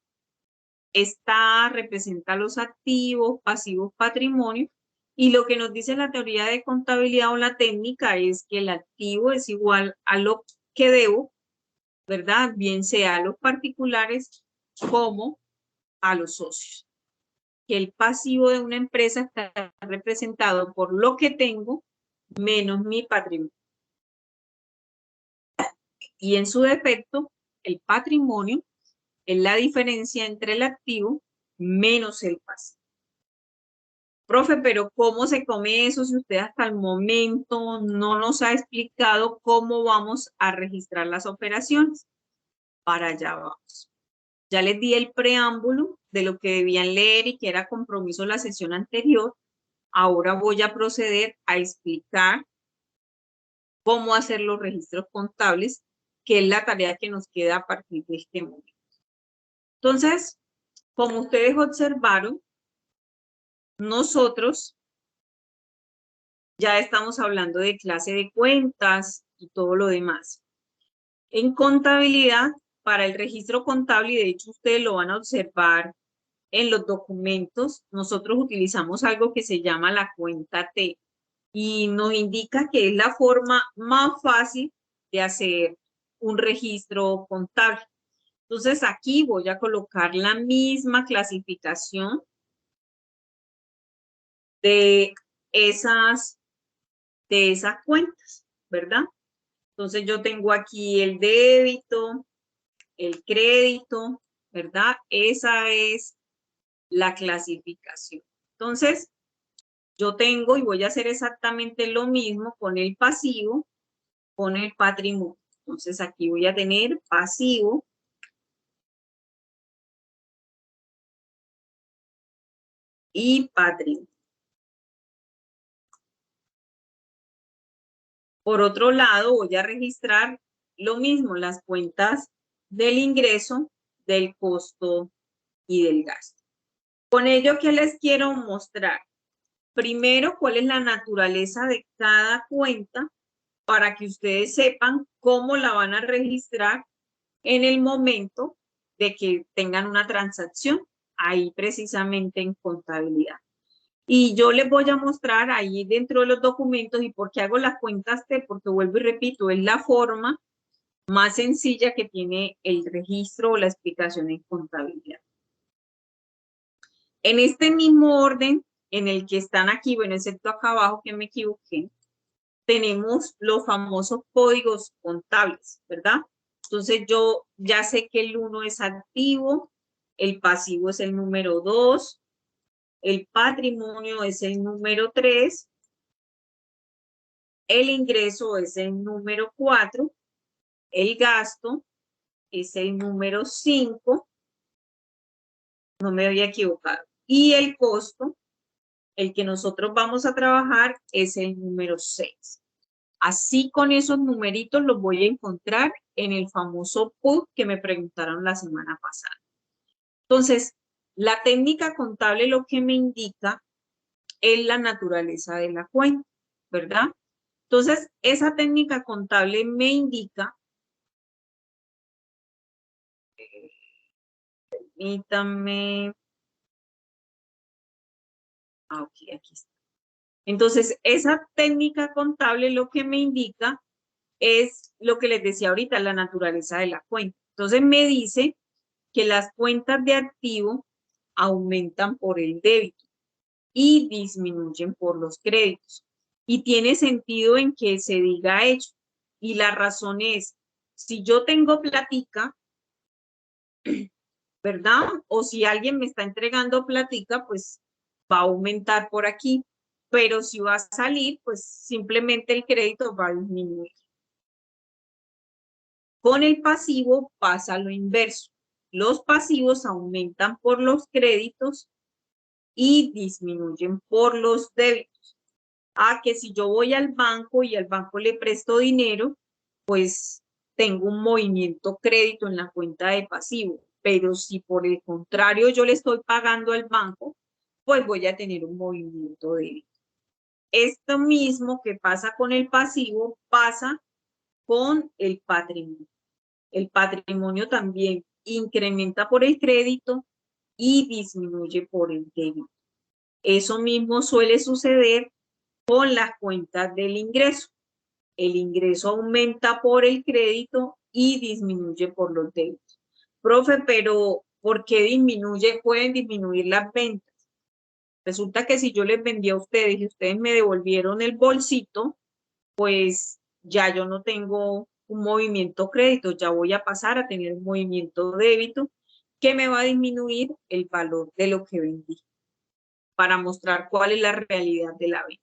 representa los activos, pasivos, patrimonio, y lo que nos dice la teoría de contabilidad o la técnica es que el activo es igual a lo que debo, ¿verdad? Bien sea a los particulares como a los socios. Que el pasivo de una empresa está representado por lo que tengo menos mi patrimonio. Y en su defecto, el patrimonio es la diferencia entre el activo menos el pasivo. Profe, pero ¿cómo se come eso si usted hasta el momento no nos ha explicado cómo vamos a registrar las operaciones? Para allá vamos. Ya les di el preámbulo de lo que debían leer y que era compromiso la sesión anterior. Ahora voy a proceder a explicar cómo hacer los registros contables, que es la tarea que nos queda a partir de este momento. Entonces, como ustedes observaron, nosotros ya estamos hablando de clase de cuentas y todo lo demás. En contabilidad, para el registro contable, y de hecho ustedes lo van a observar en los documentos, nosotros utilizamos algo que se llama la cuenta T y nos indica que es la forma más fácil de hacer un registro contable. Entonces aquí voy a colocar la misma clasificación de esas cuentas, ¿verdad? Entonces yo tengo aquí el débito, el crédito, ¿verdad? Esa es la clasificación. Entonces, yo tengo y voy a hacer exactamente lo mismo con el pasivo, con el patrimonio. Entonces, aquí voy a tener pasivo y patrimonio. Por otro lado, voy a registrar lo mismo, las cuentas del ingreso, del costo y del gasto. Con ello, ¿qué les quiero mostrar? Primero, cuál es la naturaleza de cada cuenta para que ustedes sepan cómo la van a registrar en el momento de que tengan una transacción, ahí precisamente en contabilidad. Y yo les voy a mostrar ahí dentro de los documentos y por qué hago las cuentas T, porque vuelvo y repito, es la forma más sencilla que tiene el registro o la explicación en contabilidad. En este mismo orden en el que están aquí, bueno, excepto acá abajo que me equivoqué, tenemos los famosos códigos contables, ¿verdad? Entonces yo ya sé que el 1 es activo, el pasivo es el número 2, el patrimonio es el número 3, el ingreso es el número 4, el gasto es el número 5, no me había equivocado, y el costo, el que nosotros vamos a trabajar, es el número 6. Así con esos numeritos los voy a encontrar en el famoso PUT que me preguntaron la semana pasada. Entonces, la técnica contable lo que me indica es la naturaleza de la cuenta, ¿verdad? Entonces, esa técnica contable me indica, permítame, ok, aquí está. Entonces, esa técnica contable lo que me indica es lo que les decía ahorita, la naturaleza de la cuenta. Entonces, me dice que las cuentas de activo aumentan por el débito y disminuyen por los créditos. Y tiene sentido en que se diga hecho. Y la razón es, si yo tengo platica, ¿verdad? O si alguien me está entregando platica, pues va a aumentar por aquí. Pero si va a salir, pues simplemente el crédito va a disminuir. Con el pasivo pasa lo inverso. Los pasivos aumentan por los créditos y disminuyen por los débitos. Que si yo voy al banco y al banco le presto dinero, pues tengo un movimiento crédito en la cuenta de pasivo. Pero si por el contrario yo le estoy pagando al banco, pues voy a tener un movimiento débito. Esto mismo que pasa con el pasivo pasa con el patrimonio. El patrimonio también incrementa por el crédito y disminuye por el débito. Eso mismo suele suceder con las cuentas del ingreso. El ingreso aumenta por el crédito y disminuye por los débitos. Profe, pero ¿por qué disminuye? Pueden disminuir las ventas. Resulta que si yo les vendí a ustedes y ustedes me devolvieron el bolsito, pues ya yo no tengo un movimiento crédito, ya voy a pasar a tener un movimiento débito que me va a disminuir el valor de lo que vendí para mostrar cuál es la realidad de la venta.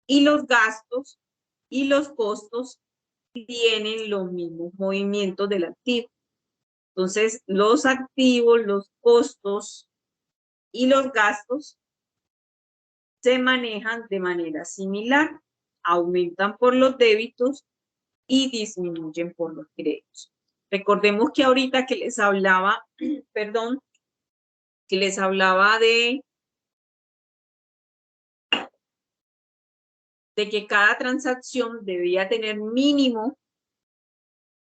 Y los gastos y los costos tienen los mismos movimientos del activo. Entonces, los activos, los costos y los gastos se manejan de manera similar. Aumentan por los débitos y disminuyen por los créditos. Recordemos que ahorita que les hablaba, perdón, que les hablaba de de que cada transacción debía tener mínimo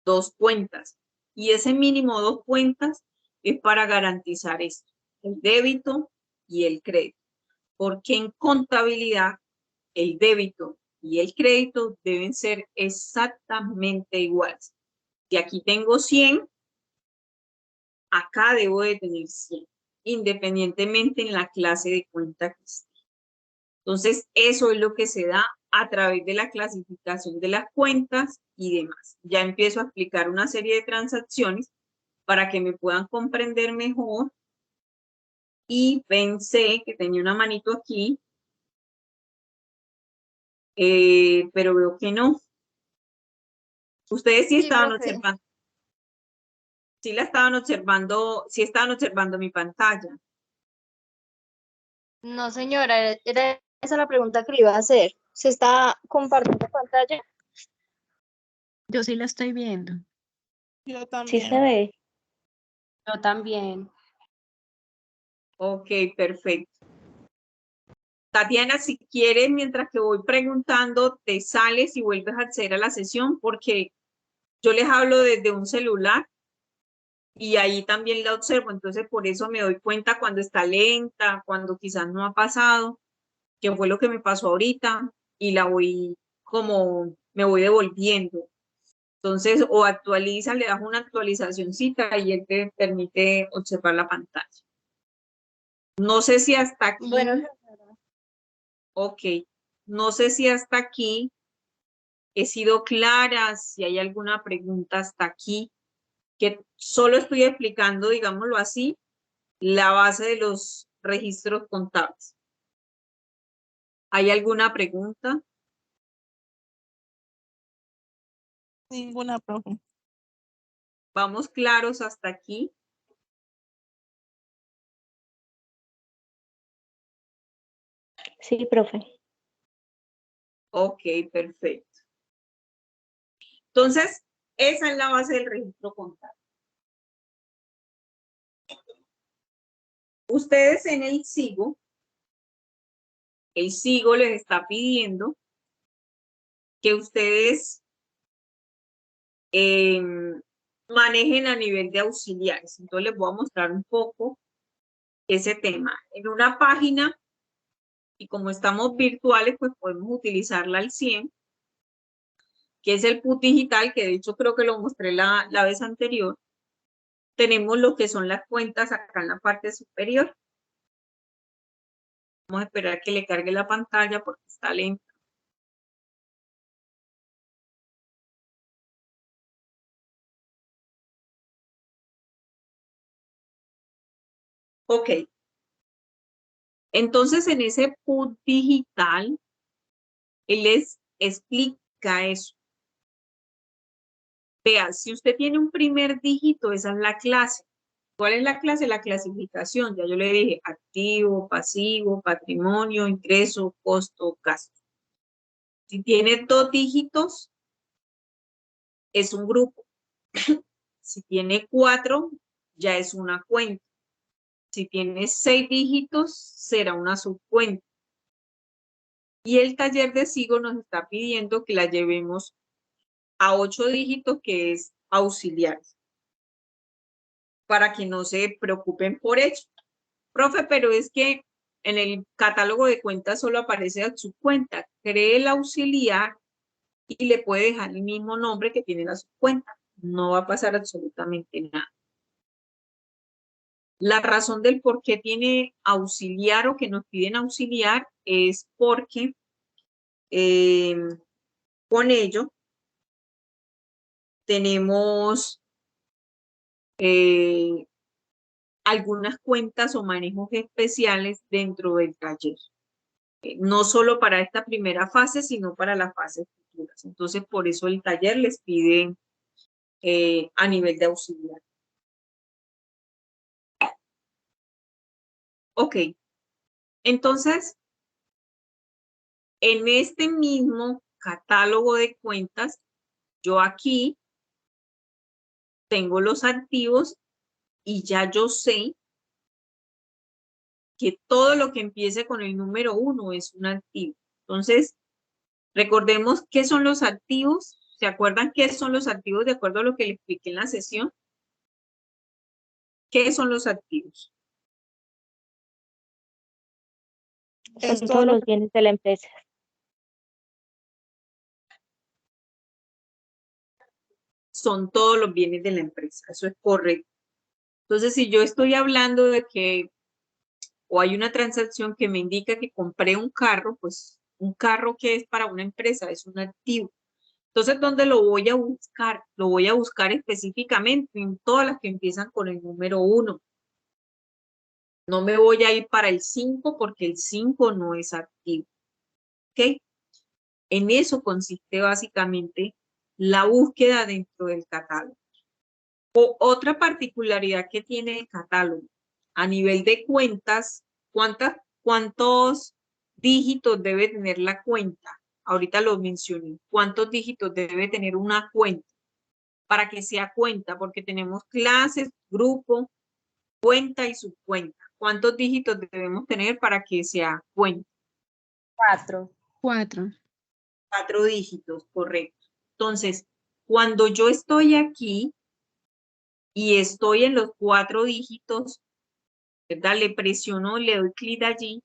2 cuentas. Y ese mínimo 2 cuentas es para garantizar esto, el débito y el crédito. Porque en contabilidad el débito y el crédito deben ser exactamente iguales. Si aquí tengo 100, acá debo de tener 100, independientemente en la clase de cuenta que esté. Entonces, eso es lo que se da a través de la clasificación de las cuentas y demás. Ya empiezo a explicar una serie de transacciones para que me puedan comprender mejor. Y pensé que tenía una manito aquí, pero veo que no. Ustedes sí estaban observando. Sí la estaban observando, sí estaban observando mi pantalla. No, señora, era esa la pregunta que le iba a hacer. ¿Se está compartiendo pantalla? Yo sí la estoy viendo. Yo Sí también. se ve. Yo también. Ok, perfecto. Tatiana, si quieres, mientras que voy preguntando, te sales y vuelves a acceder a la sesión porque yo les hablo desde un celular y ahí también la observo. Entonces, por eso me doy cuenta cuando está lenta, cuando quizás no ha pasado, que fue lo que me pasó ahorita y la voy como, me voy devolviendo. Entonces, o actualiza, le das una actualizacióncita y él te permite observar la pantalla. No sé si hasta aquí. Bueno, Ok. No sé si hasta aquí he sido clara, si hay alguna pregunta hasta aquí, que solo estoy explicando, digámoslo así, la base de los registros contables. ¿Hay alguna pregunta? Ninguna, profe. ¿Vamos claros hasta aquí? Sí, profe. Ok, perfecto. Entonces, esa es la base del registro contable. Ustedes en el SIGO les está pidiendo que ustedes manejen a nivel de auxiliares. Entonces les voy a mostrar un poco ese tema. En una página, y como estamos virtuales, pues podemos utilizarla al 100, que es el PUT digital, que de hecho creo que lo mostré la vez anterior. Tenemos lo que son las cuentas acá en la parte superior. Vamos a esperar que le cargue la pantalla porque está lenta. Ok. Entonces, en ese PUT digital, él les explica eso. Vea, si usted tiene un primer dígito, esa es la clase. ¿Cuál es la clase? La clasificación. Ya yo le dije activo, pasivo, patrimonio, ingreso, costo, gasto. Si tiene 2 dígitos, es un grupo. Si tiene 4, ya es una cuenta. Si tiene 6 dígitos, será una subcuenta. Y el taller de SIGO nos está pidiendo que la llevemos a 8 dígitos, que es auxiliares, para que no se preocupen por ello. Profe, pero es que en el catálogo de cuentas solo aparece a su cuenta. Cree el auxiliar y le puede dejar el mismo nombre que tiene la subcuenta. No va a pasar absolutamente nada. La razón del por qué tiene auxiliar o que nos piden auxiliar es porque con ello tenemos algunas cuentas o manejos especiales dentro del taller. No solo para esta primera fase, sino para las fases futuras. Entonces, por eso el taller les pide a nivel de auxiliar. Ok. Entonces, en este mismo catálogo de cuentas, yo aquí tengo los activos y ya yo sé que todo lo que empiece con el número 1 es un activo. Entonces, Recordemos qué son los activos. ¿Se acuerdan qué son los activos de acuerdo a lo que le expliqué en la sesión? ¿Qué son los activos? Es Son todo todos lo los bienes de la empresa. Son todos los bienes de la empresa, eso es correcto. Entonces, si yo estoy hablando de que, o hay una transacción que me indica que compré un carro, pues un carro que es para una empresa, es un activo. Entonces, ¿dónde lo voy a buscar? Lo voy a buscar específicamente en todas las que empiezan con el número 1. No me voy a ir para el 5 porque el 5 no es activo. ¿Ok? En eso consiste básicamente la búsqueda dentro del catálogo. Otra particularidad que tiene el catálogo, a nivel de cuentas, ¿cuántos dígitos debe tener la cuenta? Ahorita lo mencioné. ¿Cuántos dígitos debe tener una cuenta? Para que sea cuenta, porque tenemos clases, grupo, cuenta y subcuenta. ¿Cuántos dígitos debemos tener para que sea cuenta? 4. 4. 4 dígitos, correcto. Entonces, cuando yo estoy aquí y estoy en los 4 dígitos, ¿verdad? Le presiono, le doy clic allí.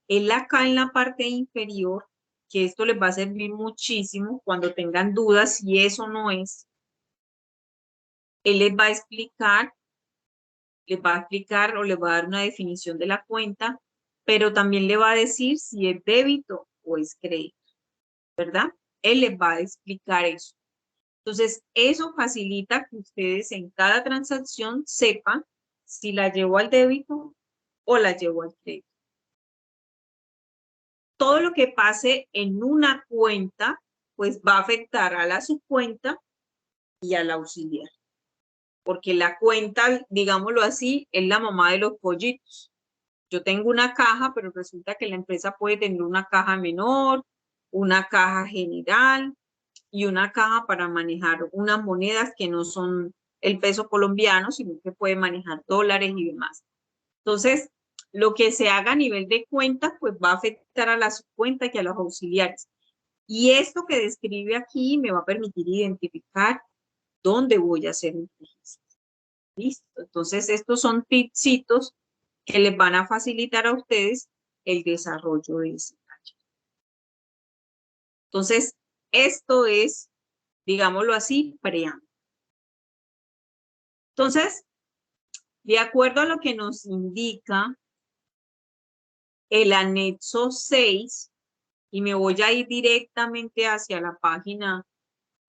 Él acá en la parte inferior, que esto les va a servir muchísimo cuando tengan dudas si eso no es. Él les va a explicar o les va a dar una definición de la cuenta, pero también le va a decir si es débito o es crédito, ¿verdad? Él les va a explicar eso. Entonces, eso facilita que ustedes en cada transacción sepan si la llevo al débito o la llevo al crédito. Todo lo que pase en una cuenta, pues va a afectar a la subcuenta y al auxiliar. Porque la cuenta, digámoslo así, es la mamá de los pollitos. Yo tengo una caja, pero resulta que la empresa puede tener una caja menor, una caja general y una caja para manejar unas monedas que no son el peso colombiano, sino que puede manejar dólares y demás. Entonces, lo que se haga a nivel de cuentas, pues va a afectar a la subcuenta y a los auxiliares. Y esto que describe aquí me va a permitir identificar dónde voy a hacer un registro. ¿Listo? Entonces, estos son tipsitos que les van a facilitar a ustedes el desarrollo de ese taller. Entonces, esto es, digámoslo así, preámbulo. Entonces, de acuerdo a lo que nos indica el anexo 6, y me voy a ir directamente hacia la página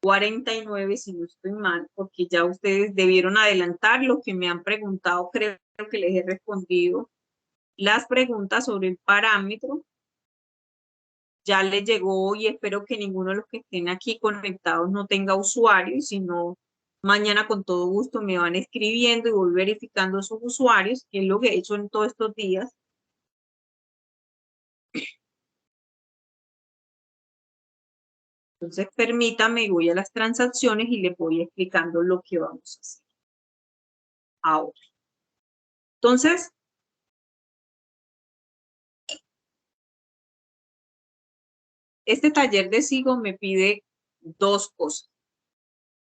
49, si no estoy mal, porque ya ustedes debieron adelantar lo que me han preguntado, creo que les he respondido las preguntas sobre el parámetro. Ya les llegó y espero que ninguno de los que estén aquí conectados no tenga usuario, y si no, mañana con todo gusto me van escribiendo y voy verificando sus usuarios, que es lo que he hecho en todos estos días. Entonces, permítame, voy a las transacciones y les voy explicando lo que vamos a hacer ahora. Entonces, este taller de SIGO me pide dos cosas.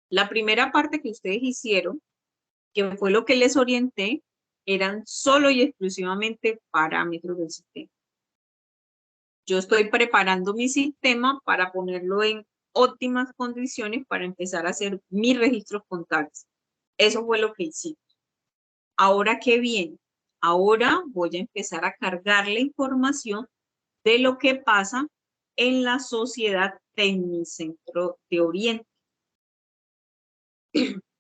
La primera parte que ustedes hicieron, que fue lo que les orienté, eran solo y exclusivamente parámetros del sistema. Yo estoy preparando mi sistema para ponerlo en óptimas condiciones para empezar a hacer mis registros contables. Eso fue lo que hicimos. Ahora, ¿qué viene? Ahora voy a empezar a cargar la información de lo que pasa en la sociedad Tecnicentro de Oriente,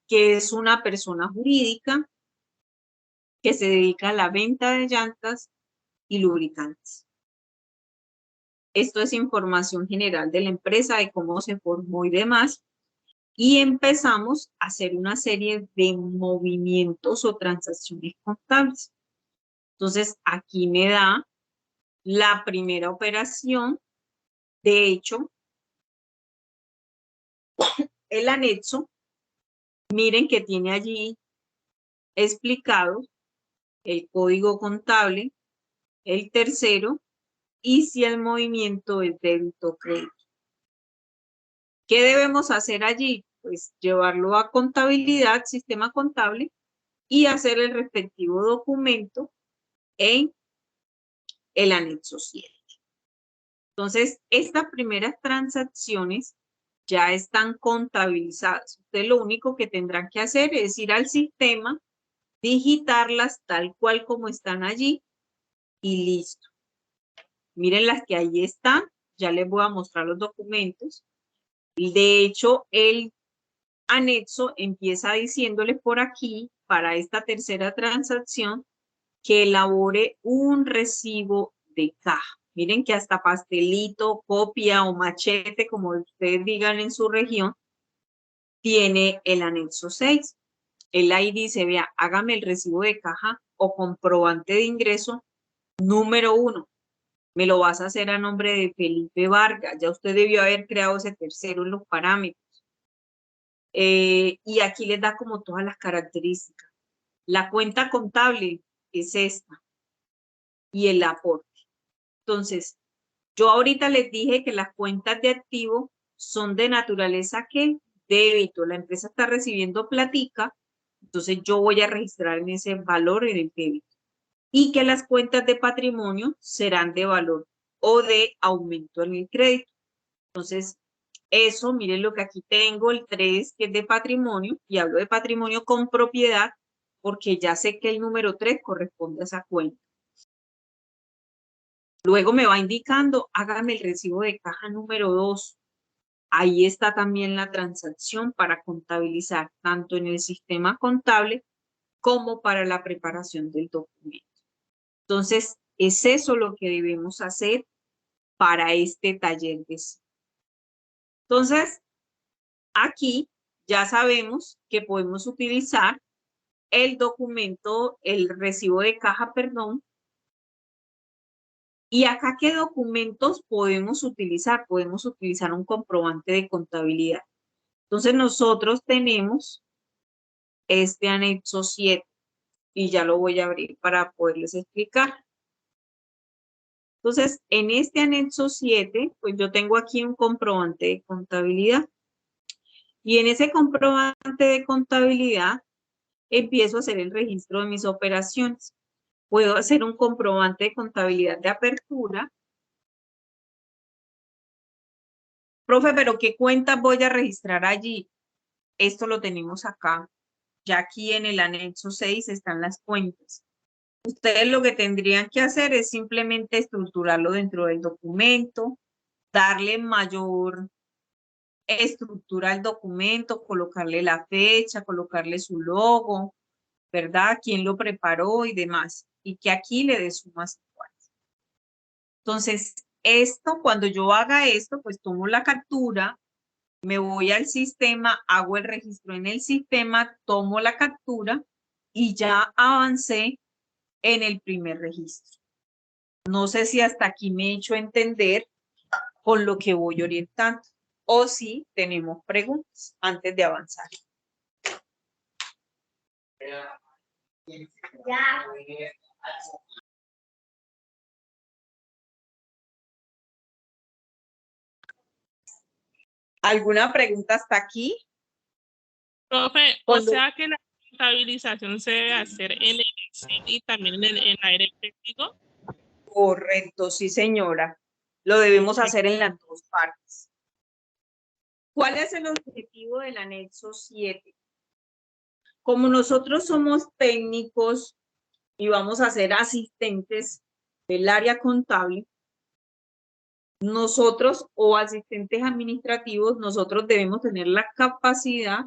que es una persona jurídica que se dedica a la venta de llantas y lubricantes. Esto es información general de la empresa, de cómo se formó y demás. Y empezamos a hacer una serie de movimientos o transacciones contables. Entonces, aquí me da la primera operación. De hecho, el anexo, miren que tiene allí explicado el código contable, el tercero, y si el movimiento es débito o crédito. ¿Qué debemos hacer allí? Pues llevarlo a contabilidad, sistema contable, y hacer el respectivo documento en el anexo 7. Entonces, estas primeras transacciones ya están contabilizadas. Usted lo único que tendrán que hacer es ir al sistema, digitarlas tal cual como están allí y listo. Miren las que ahí están. Ya les voy a mostrar los documentos. De hecho, el anexo empieza diciéndole por aquí, para esta tercera transacción, que elabore un recibo de caja. Miren que hasta pastelito, copia o machete, como ustedes digan en su región, tiene el anexo 6. Él ahí dice, vea, hágame el recibo de caja o comprobante de ingreso número 1. Me lo vas a hacer a nombre de Felipe Vargas. Ya usted debió haber creado ese tercero en los parámetros. Y aquí les da como todas las características. La cuenta contable es esta y el aporte. Entonces, yo ahorita les dije que las cuentas de activo son de naturaleza que débito. La empresa está recibiendo platica, entonces yo voy a registrar en ese valor en el débito. Y que las cuentas de patrimonio serán de valor o de aumento en el crédito. Entonces, eso, miren lo que aquí tengo, el 3, que es de patrimonio, y hablo de patrimonio con propiedad, porque ya sé que el número 3 corresponde a esa cuenta. Luego me va indicando, hágame el recibo de caja número 2. Ahí está también la transacción para contabilizar, tanto en el sistema contable como para la preparación del documento. Entonces, es eso lo que debemos hacer para este taller de cine. Entonces, aquí ya sabemos que podemos utilizar el documento, el recibo de caja, perdón. Y acá, ¿qué documentos podemos utilizar? Podemos utilizar un comprobante de contabilidad. Entonces, nosotros tenemos este anexo 7 y ya lo voy a abrir para poderles explicar. Entonces, en este anexo 7, pues yo tengo aquí un comprobante de contabilidad. Y en ese comprobante de contabilidad empiezo a hacer el registro de mis operaciones. Puedo hacer un comprobante de contabilidad de apertura. Profe, ¿pero qué cuentas voy a registrar allí? Esto lo tenemos acá. Ya aquí en el anexo 6 están las cuentas. Ustedes lo que tendrían que hacer es simplemente estructurarlo dentro del documento, darle mayor estructura al documento, colocarle la fecha, colocarle su logo, ¿verdad? Quién lo preparó y demás. Y que aquí le dé sumas iguales. Entonces, esto, cuando yo haga esto, pues tomo la captura, me voy al sistema, hago el registro en el sistema, tomo la captura y ya avancé en el primer registro. No sé si hasta aquí me he hecho entender con lo que voy orientando o si tenemos preguntas antes de avanzar. ¿Alguna pregunta hasta aquí? Profe, o sea que la contabilización se debe hacer en el Excel y también en el aire efectivo. Correcto, sí, señora. Lo debemos hacer en las dos partes. ¿Cuál es el objetivo del anexo 7? Como nosotros somos técnicos y vamos a ser asistentes del área contable, nosotros o asistentes administrativos, nosotros debemos tener la capacidad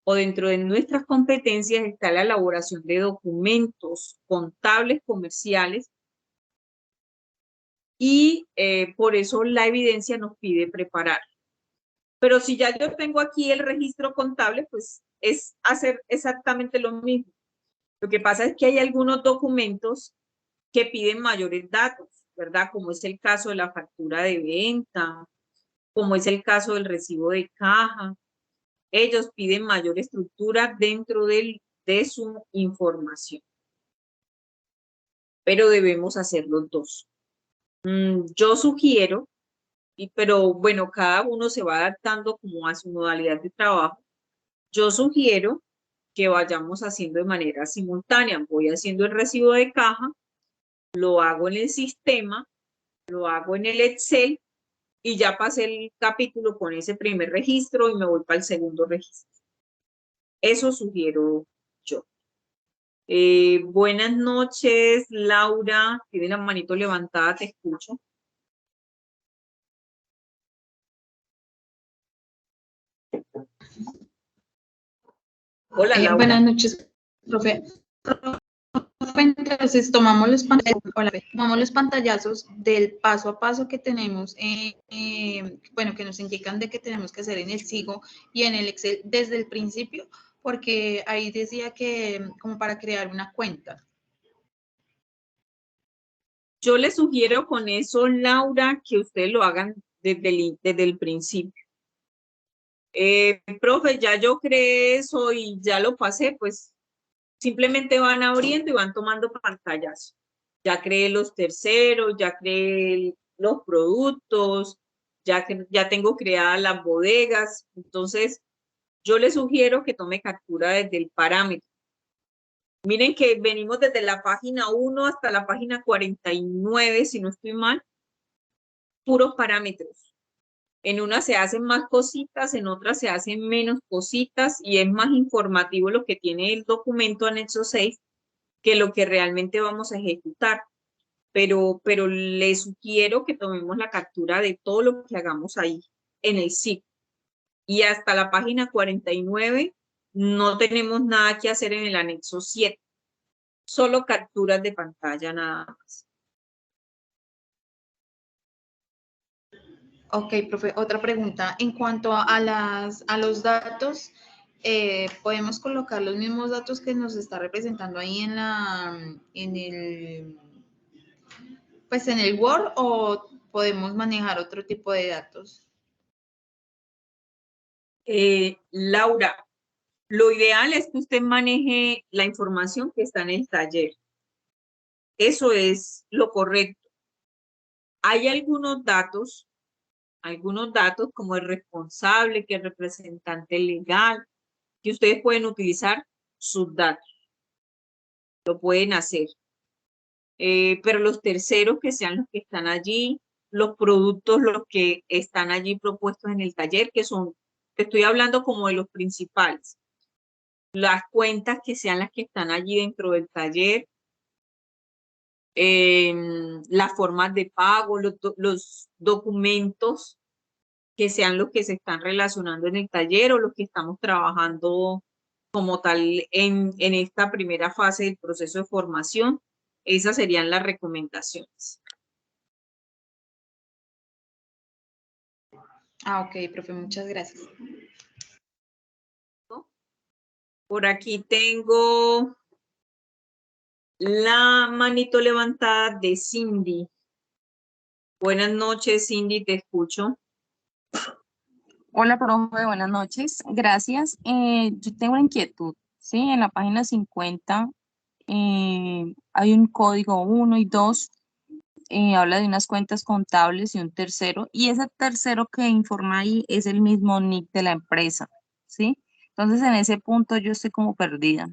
o dentro de nuestras competencias está la elaboración de documentos contables comerciales y por eso la evidencia nos pide preparar. Pero si ya yo tengo aquí el registro contable, pues es hacer exactamente lo mismo. Lo que pasa es que hay algunos documentos que piden mayores datos, ¿verdad? Como es el caso de la factura de venta, como es el caso del recibo de caja. Ellos piden mayor estructura dentro de su información. Pero debemos hacer los dos. Yo sugiero pero bueno, cada uno se va adaptando como a su modalidad de trabajo. Yo sugiero que vayamos haciendo de manera simultánea. Voy haciendo el recibo de caja, lo hago en el sistema, lo hago en el Excel y ya pasé el capítulo con ese primer registro y me voy para el segundo registro. Eso sugiero yo. Buenas noches, Laura. Tiene la manito levantada, te escucho. Hola, Laura. Buenas noches, profe. Entonces tomamos los pantallazos del paso a paso que tenemos, bueno, que nos indican de que tenemos que hacer en el SIGO y en el Excel desde el principio, porque ahí decía que como para crear una cuenta. Yo les sugiero con eso, Laura, que ustedes lo hagan desde el principio. Profe, ya yo creé eso y ya lo pasé, pues simplemente van abriendo y van tomando pantallas. Ya creé los terceros, ya creé los productos, ya tengo creadas las bodegas. Entonces, yo les sugiero que tome captura desde el parámetro. Miren que venimos desde la página 1 hasta la página 49, si no estoy mal, puros parámetros. En una se hacen más cositas, en otra se hacen menos cositas y es más informativo lo que tiene el documento anexo 6 que lo que realmente vamos a ejecutar. Pero les sugiero que tomemos la captura de todo lo que hagamos ahí en el SIG. Y hasta la página 49 no tenemos nada que hacer en el anexo 7. Solo capturas de pantalla nada más. Ok, profe, otra pregunta. En cuanto a los datos, ¿podemos colocar los mismos datos que nos está representando ahí en el Word o podemos manejar otro tipo de datos? Laura, lo ideal es que usted maneje la información que está en el taller. Eso es lo correcto. Hay algunos datos como el responsable, que el representante legal, que ustedes pueden utilizar sus datos. Lo pueden hacer. Pero los terceros que sean los que están allí, los productos, los que están allí propuestos en el taller, que son, te estoy hablando como de los principales. Las cuentas que sean las que están allí dentro del taller, las formas de pago, los documentos que sean los que se están relacionando en el taller o los que estamos trabajando como tal en esta primera fase del proceso de formación. Esas serían las recomendaciones. Ok, profe, muchas gracias. Por aquí tengo la manito levantada de Cindy. Buenas noches, Cindy, te escucho. Hola, profe, buenas noches. Gracias. Yo tengo una inquietud, ¿sí? En la página 50 hay un código 1 y 2, habla de unas cuentas contables y un tercero, y ese tercero que informa ahí es el mismo NIC de la empresa, ¿sí? Entonces, en ese punto yo estoy como perdida.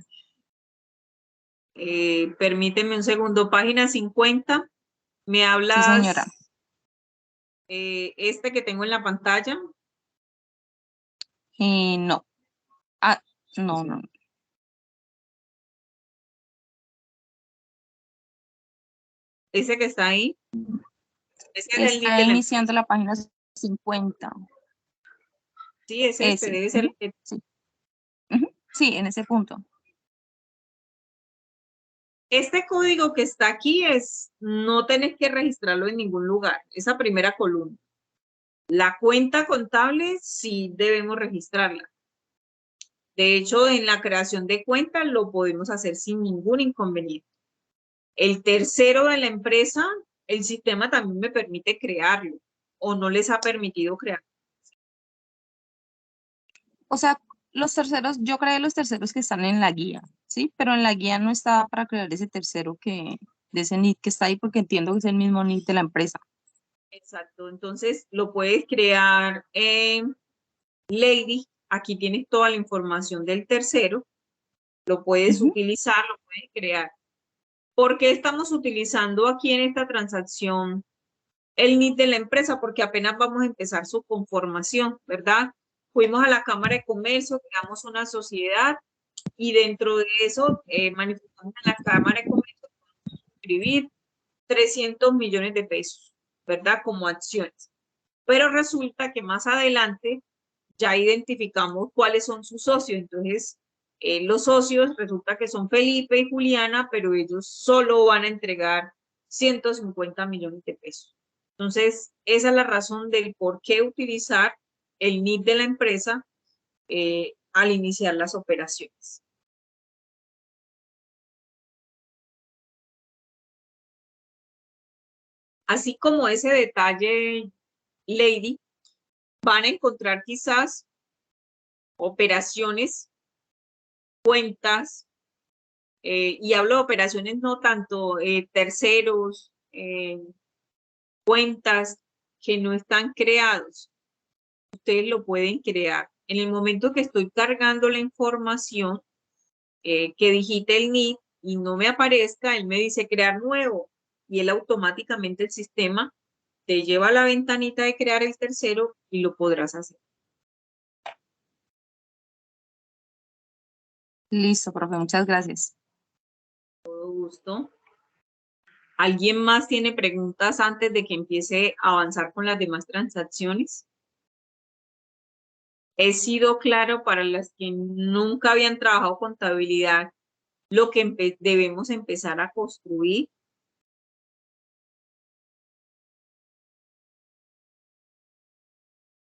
Permíteme un segundo. Página 50. ¿Me hablas? Sí, señora. Este que tengo en la pantalla. No. Ah, no. Ese que está ahí. Ese es el NIC Está de la iniciando la página 50. Sí, es este, Ese. debe ser el que... Sí. Sí, en ese punto. Este código que está aquí no tenés que registrarlo en ningún lugar, esa primera columna. La cuenta contable sí debemos registrarla. De hecho, en la creación de cuenta lo podemos hacer sin ningún inconveniente. El tercero de la empresa, el sistema también me permite crearlo o no les ha permitido crearlo. O sea, los terceros, yo creé los terceros que están en la guía, ¿sí? Pero en la guía no estaba para crear ese tercero de ese NIC que está ahí porque entiendo que es el mismo NIC de la empresa. Exacto, entonces lo puedes crear en Lady. Aquí tienes toda la información del tercero. Lo puedes utilizar, lo puedes crear. ¿Por qué estamos utilizando aquí en esta transacción el NID de la empresa? Porque apenas vamos a empezar su conformación, ¿verdad? Fuimos a la Cámara de Comercio, creamos una sociedad y dentro de eso manifestamos en la Cámara de Comercio suscribir 300 millones de pesos, ¿verdad? Como acciones. Pero resulta que más adelante ya identificamos cuáles son sus socios. Entonces, los socios resulta que son Felipe y Juliana, pero ellos solo van a entregar 150 millones de pesos. Entonces, esa es la razón del por qué utilizar el NID de la empresa al iniciar las operaciones. Así como ese detalle, Lady, van a encontrar quizás operaciones, cuentas, y hablo de operaciones no tanto terceros, cuentas que no están creados. Ustedes lo pueden crear. En el momento que estoy cargando la información, que digite el NID y no me aparezca, él me dice crear nuevo y él automáticamente el sistema te lleva a la ventanita de crear el tercero y lo podrás hacer. Listo, profe, muchas gracias. Todo gusto. ¿Alguien más tiene preguntas antes de que empiece a avanzar con las demás transacciones? He sido claro para las que nunca habían trabajado contabilidad lo que debemos empezar a construir.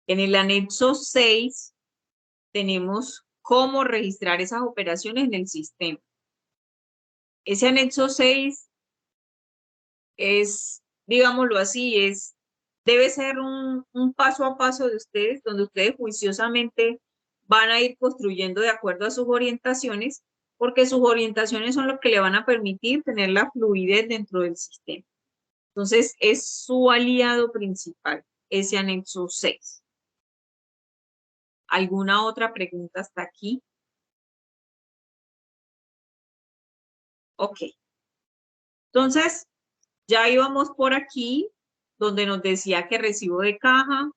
En el anexo 6 tenemos cómo registrar esas operaciones en el sistema. Ese anexo 6 es, digámoslo así, debe ser un paso a paso de ustedes, donde ustedes juiciosamente van a ir construyendo de acuerdo a sus orientaciones, porque sus orientaciones son lo que le van a permitir tener la fluidez dentro del sistema. Entonces, es su aliado principal, ese anexo 6. ¿Alguna otra pregunta hasta aquí? Ok. Entonces, ya íbamos por aquí, donde nos decía que recibo de caja,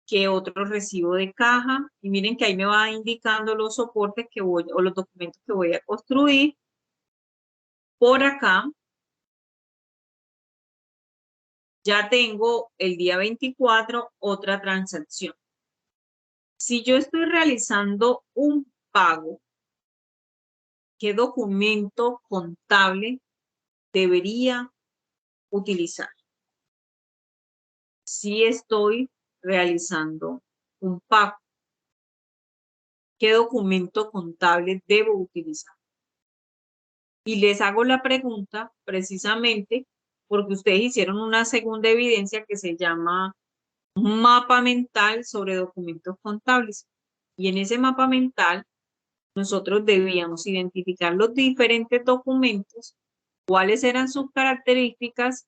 que otro recibo de caja, y miren que ahí me va indicando los soportes que voy, o los documentos que voy a construir. Por acá, ya tengo el día 24 otra transacción. Si yo estoy realizando un pago, ¿qué documento contable debería utilizar? Si estoy realizando un pago, ¿qué documento contable debo utilizar? Y les hago la pregunta precisamente porque ustedes hicieron una segunda evidencia que se llama un mapa mental sobre documentos contables. Y en ese mapa mental nosotros debíamos identificar los diferentes documentos, cuáles eran sus características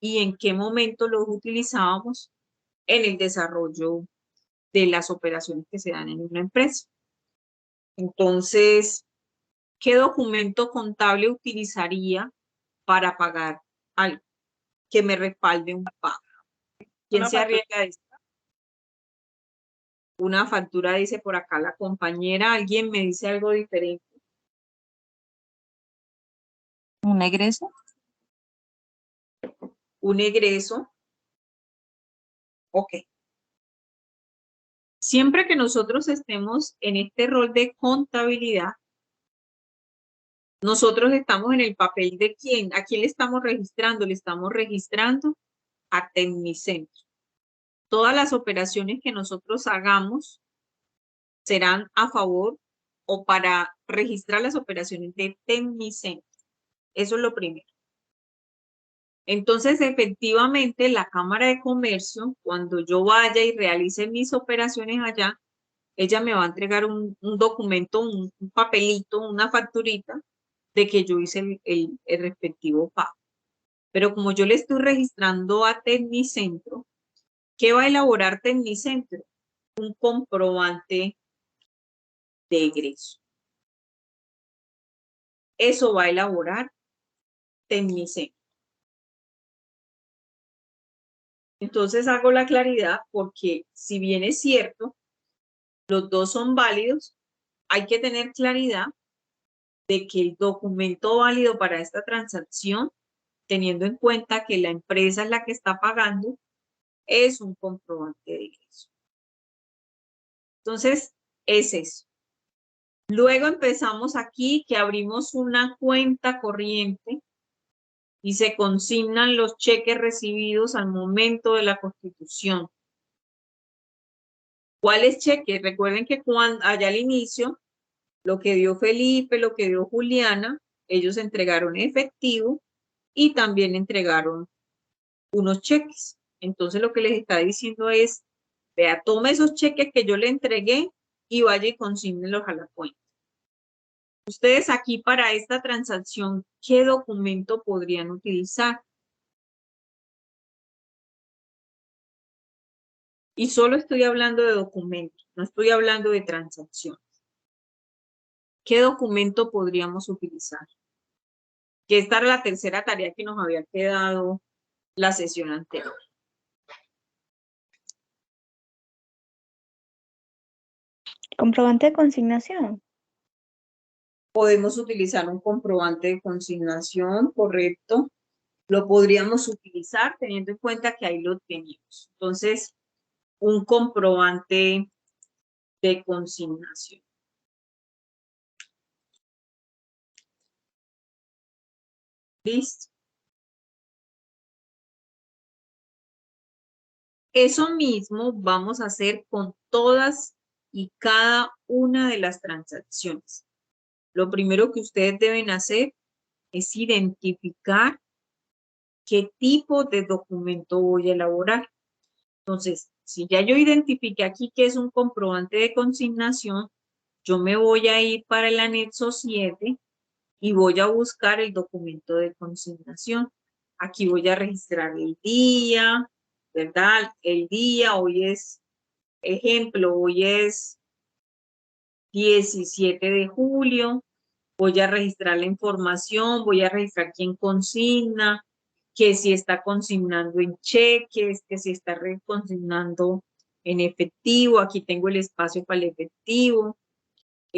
y en qué momento los utilizábamos en el desarrollo de las operaciones que se dan en una empresa. Entonces, ¿qué documento contable utilizaría para pagar algo que me respalde un pago? ¿Quién se arriesga a esto? Una factura, dice por acá la compañera. ¿Alguien me dice algo diferente? ¿Un egreso? Un egreso. Ok. Siempre que nosotros estemos en este rol de contabilidad, nosotros estamos en el papel de quién. ¿A quién le estamos registrando? Le estamos registrando a Tecnicentro. Todas las operaciones que nosotros hagamos serán a favor o para registrar las operaciones de Tecnicentro. Eso es lo primero. Entonces, efectivamente, la Cámara de Comercio, cuando yo vaya y realice mis operaciones allá, ella me va a entregar un documento, un papelito, una facturita de que yo hice el respectivo pago. Pero como yo le estoy registrando a Tecnicentro, ¿qué va a elaborar Tecnicentro? Un comprobante de egreso. Eso va a elaborar Tecnicentro. Entonces hago la claridad porque si bien es cierto, los dos son válidos, hay que tener claridad de que el documento válido para esta transacción, teniendo en cuenta que la empresa es la que está pagando, es un comprobante de ingreso. Entonces, es eso. Luego empezamos aquí que abrimos una cuenta corriente y se consignan los cheques recibidos al momento de la constitución. ¿Cuáles cheques? Recuerden que allá al inicio, lo que dio Felipe, lo que dio Juliana, ellos entregaron efectivo y también entregaron unos cheques. Entonces lo que les está diciendo es, vea, tome esos cheques que yo le entregué y vaya y consígnenlos a la cuenta. Ustedes aquí para esta transacción, ¿qué documento podrían utilizar? Y solo estoy hablando de documentos, no estoy hablando de transacciones. ¿Qué documento podríamos utilizar? Que esta era la tercera tarea que nos había quedado la sesión anterior. Comprobante de consignación. Podemos utilizar un comprobante de consignación, correcto. Lo podríamos utilizar teniendo en cuenta que ahí lo teníamos. Entonces, un comprobante de consignación. ¿Listo? Eso mismo vamos a hacer con todas y cada una de las transacciones. Lo primero que ustedes deben hacer es identificar qué tipo de documento voy a elaborar. Entonces, si ya yo identifiqué aquí que es un comprobante de consignación, yo me voy a ir para el anexo 7 y voy a buscar el documento de consignación. Aquí voy a registrar el día, ¿verdad? El día, hoy es, ejemplo, hoy es 17 de julio. Voy a registrar la información, voy a registrar quién consigna, que si está consignando en cheques, que si está consignando en efectivo. Aquí tengo el espacio para el efectivo.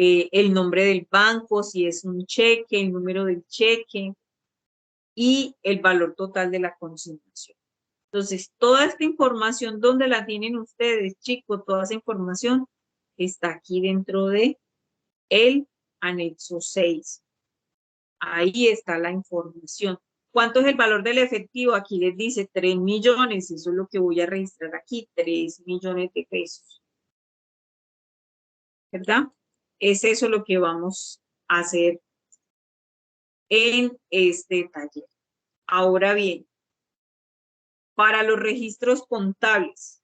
El nombre del banco, si es un cheque, el número del cheque y el valor total de la consignación. Entonces, toda esta información, ¿dónde la tienen ustedes, chicos? Toda esa información está aquí dentro de el anexo 6. Ahí está la información. ¿Cuánto es el valor del efectivo? Aquí les dice 3 millones. Eso es lo que voy a registrar aquí, 3 millones de pesos. ¿Verdad? Es eso lo que vamos a hacer en este taller. Ahora bien, para los registros contables.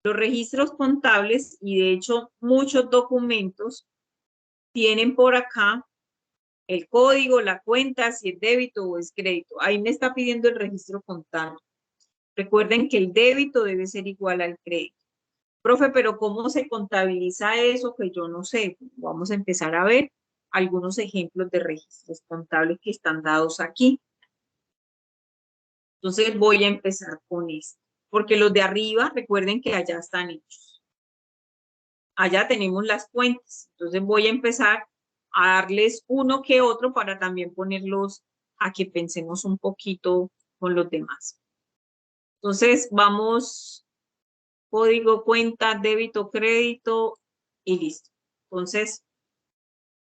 Los registros contables, y de hecho muchos documentos, tienen por acá el código, la cuenta, si es débito o es crédito. Ahí me está pidiendo el registro contable. Recuerden que el débito debe ser igual al crédito. Profe, pero ¿cómo se contabiliza eso? Que yo no sé. Vamos a empezar a ver algunos ejemplos de registros contables que están dados aquí. Entonces voy a empezar con esto. Porque los de arriba, recuerden que allá están hechos. Allá tenemos las cuentas. Entonces voy a empezar a darles uno que otro para también ponerlos a que pensemos un poquito con los demás. Entonces vamos, código, cuenta, débito, crédito y listo. Entonces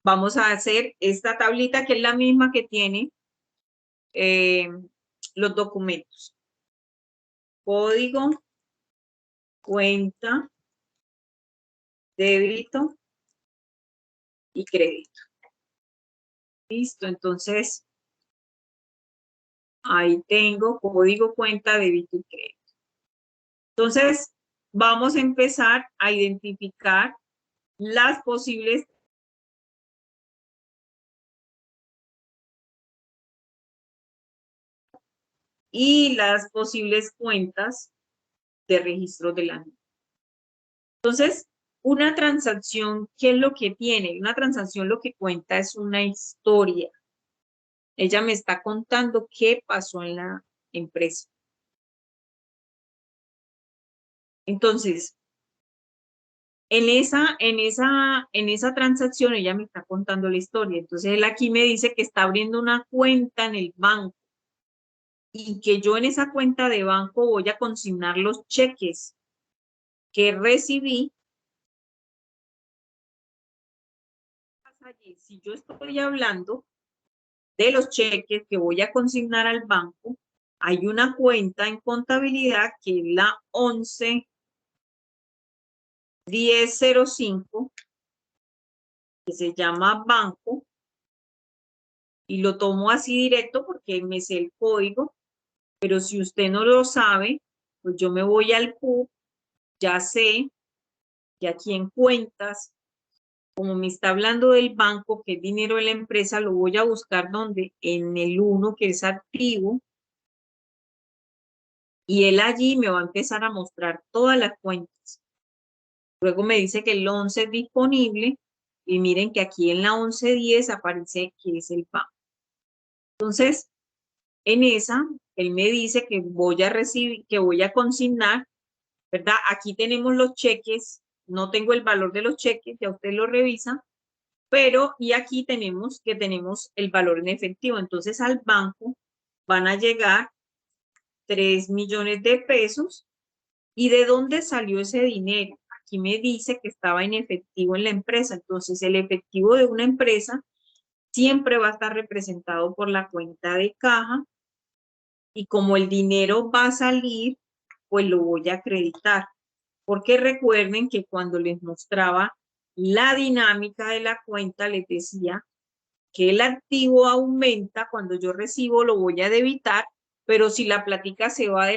vamos a hacer esta tablita que es la misma que tiene los documentos. Código, cuenta, débito y crédito. Listo, entonces ahí tengo código, cuenta, débito y crédito. Entonces vamos a empezar a identificar las posibles y las posibles cuentas de registro de la nómina. Entonces, una transacción, ¿qué es lo que tiene? Una transacción lo que cuenta es una historia. Ella me está contando qué pasó en la empresa. Entonces, en esa transacción ella me está contando la historia. Entonces, él aquí me dice que está abriendo una cuenta en el banco y que yo en esa cuenta de banco voy a consignar los cheques que recibí. Si yo estoy hablando de los cheques que voy a consignar al banco, hay una cuenta en contabilidad que es la 11-1005, que se llama banco, y lo tomo así directo porque me sé el código, pero si usted no lo sabe, pues yo me voy al PUB, ya sé, y aquí en cuentas, como me está hablando del banco, que es dinero de la empresa, lo voy a buscar donde, en el 1, que es activo, y él allí me va a empezar a mostrar todas las cuentas. Luego me dice que el 11 es disponible, y miren que aquí en la 1110 aparece que es el banco. Entonces, en esa, él me dice que voy a recibir, que voy a consignar, ¿verdad? Aquí tenemos los cheques, no tengo el valor de los cheques, ya usted lo revisa, pero y aquí tenemos que tenemos el valor en efectivo. Entonces al banco van a llegar 3 millones de pesos. ¿Y de dónde salió ese dinero? Aquí me dice que estaba en efectivo en la empresa. Entonces el efectivo de una empresa siempre va a estar representado por la cuenta de caja, y como el dinero va a salir, pues lo voy a acreditar. Porque recuerden que cuando les mostraba la dinámica de la cuenta, les decía que el activo aumenta, cuando yo recibo lo voy a debitar, pero si la plática se va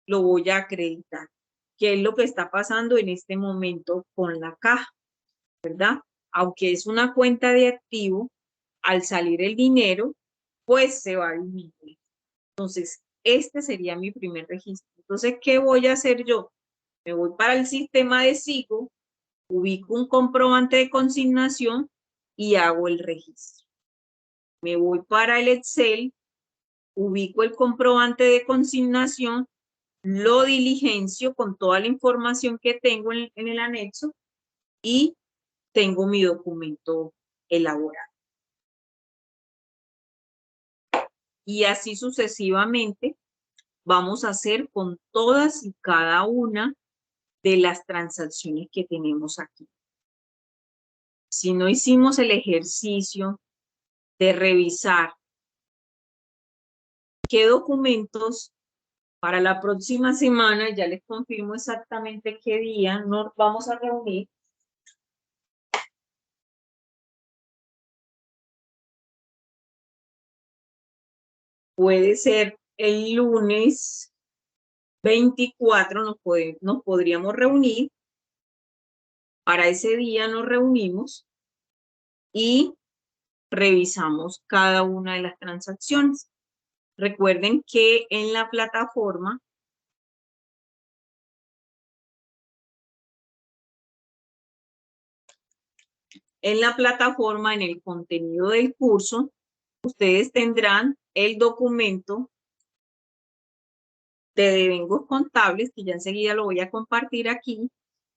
lo voy a acreditar. ¿Qué es lo que está pasando en este momento con la caja? ¿Verdad? Aunque es una cuenta de activo, al salir el dinero, pues se va a disminuir. Entonces, este sería mi primer registro. Entonces, ¿qué voy a hacer yo? Me voy para el sistema de SIGO, ubico un comprobante de consignación y hago el registro. Me voy para el Excel, ubico el comprobante de consignación, lo diligencio con toda la información que tengo en el anexo y tengo mi documento elaborado. Y así sucesivamente vamos a hacer con todas y cada una de las transacciones que tenemos aquí. Si no hicimos el ejercicio de revisar qué documentos para la próxima semana, ya les confirmo exactamente qué día nos vamos a reunir. Puede ser el lunes 24, nos podríamos reunir. Para ese día nos reunimos y revisamos cada una de las transacciones. Recuerden que en la plataforma en el contenido del curso, ustedes tendrán el documento de devengos contables, que ya enseguida lo voy a compartir aquí,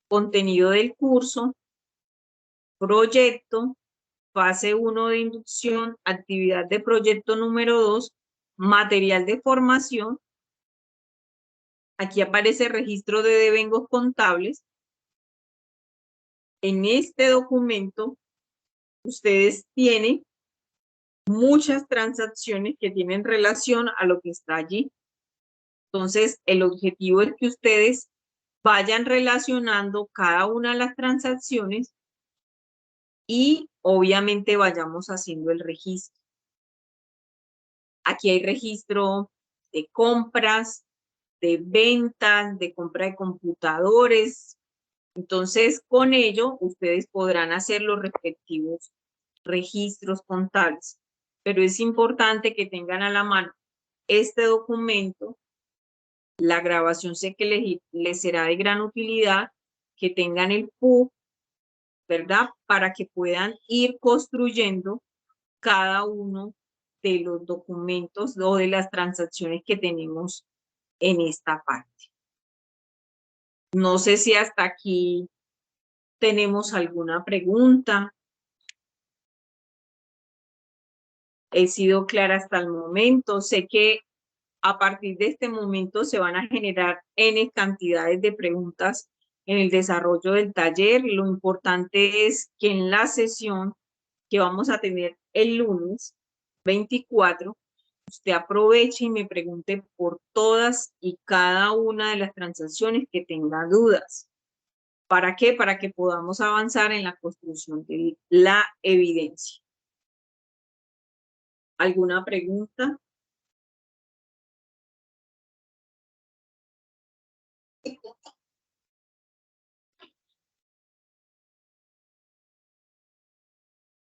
contenido del curso, proyecto, fase 1 de inducción, actividad de proyecto número 2, material de formación. Aquí aparece registro de devengos contables. En este documento, ustedes tienen muchas transacciones que tienen relación a lo que está allí. Entonces, el objetivo es que ustedes vayan relacionando cada una de las transacciones y obviamente vayamos haciendo el registro. Aquí hay registro de compras, de ventas, de compra de computadores. Entonces, con ello, ustedes podrán hacer los respectivos registros contables. Pero es importante que tengan a la mano este documento, la grabación sé que les será de gran utilidad, que tengan el PUC, ¿verdad? Para que puedan ir construyendo cada uno de los documentos o de las transacciones que tenemos en esta parte. No sé si hasta aquí tenemos alguna pregunta. He sido clara hasta el momento. Sé que a partir de este momento se van a generar N cantidades de preguntas en el desarrollo del taller. Lo importante es que en la sesión que vamos a tener el lunes 24, usted aproveche y me pregunte por todas y cada una de las transacciones que tenga dudas. ¿Para qué? Para que podamos avanzar en la construcción de la evidencia. ¿Alguna pregunta?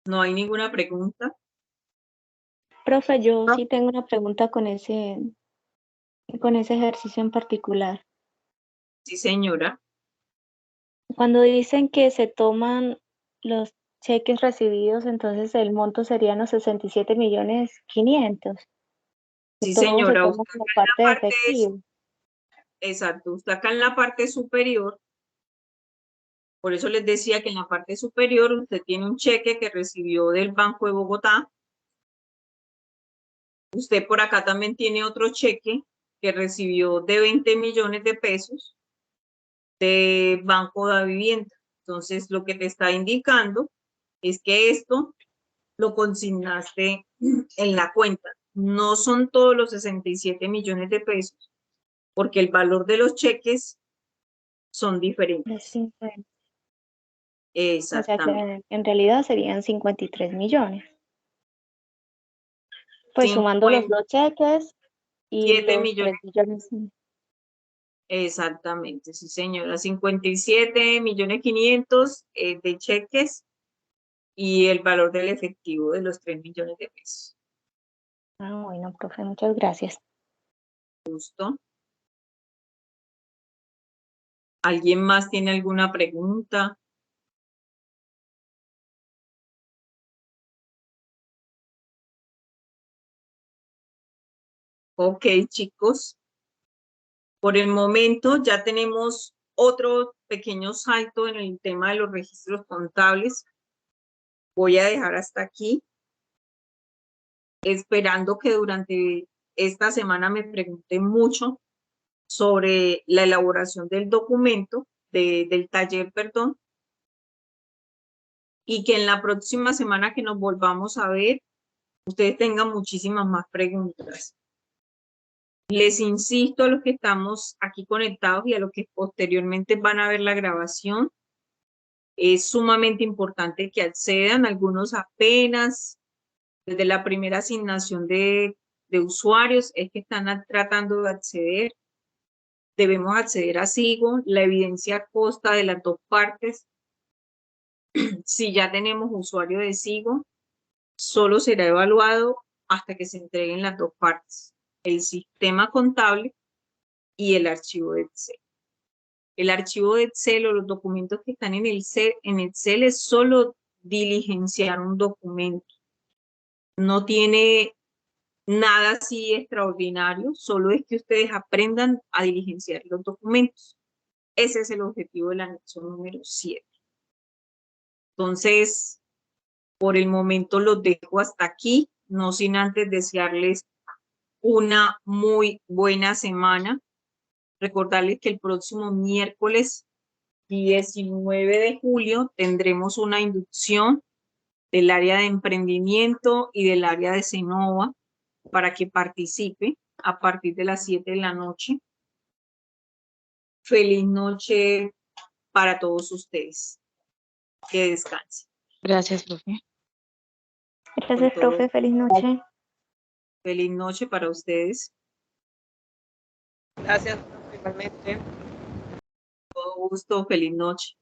¿No hay ninguna pregunta? Profe, yo sí tengo una pregunta con ese ejercicio en particular. Sí, señora. Cuando dicen que se toman los cheques recibidos, entonces el monto serían los 67.500.000. Sí, Todo se señora. toma Usted como acá en parte la de parte efectivo. exacto. Usted acá en la parte superior, por eso les decía que en la parte superior usted tiene un cheque que recibió del Banco de Bogotá. Usted por acá también tiene otro cheque que recibió de 20 millones de pesos de Banco de Vivienda. Entonces, lo que te está indicando es que esto lo consignaste en la cuenta. No son todos los 67 millones de pesos, porque el valor de los cheques son diferentes. De 50. O sea Exactamente. que en realidad serían 53 millones. Pues sumando los 2 cheques y 7 los 3 millones. millones. Exactamente, sí señora. 57.500.000 de cheques y el valor del efectivo de los 3 millones de pesos. Ah, bueno, profe, muchas gracias. Justo. ¿Alguien más tiene alguna pregunta? Ok, chicos. Por el momento ya tenemos otro pequeño salto en el tema de los registros contables. Voy a dejar hasta aquí, esperando que durante esta semana me pregunten mucho sobre la elaboración del documento, del taller, perdón, y que en la próxima semana que nos volvamos a ver, ustedes tengan muchísimas más preguntas. Les insisto a los que estamos aquí conectados y a los que posteriormente van a ver la grabación, es sumamente importante que accedan, algunos apenas desde la primera asignación de usuarios es que están tratando de acceder. Debemos acceder a SIGO, la evidencia consta de las dos partes. Si ya tenemos usuario de SIGO, solo será evaluado hasta que se entreguen las dos partes, el sistema contable y el archivo de Excel. El archivo de Excel o los documentos que están en Excel es solo diligenciar un documento. No tiene nada así extraordinario, solo es que ustedes aprendan a diligenciar los documentos. Ese es el objetivo del anexo número 7. Entonces, por el momento los dejo hasta aquí, no sin antes desearles una muy buena semana. Recordarles que el próximo miércoles 19 de julio tendremos una inducción del área de emprendimiento y del área de Cenova para que participe a partir de las 7 de la noche. Feliz noche para todos ustedes. Que descansen. Gracias, profe. Gracias, profe. Feliz noche. Feliz noche para ustedes. Gracias, igualmente. Todo gusto. Feliz noche.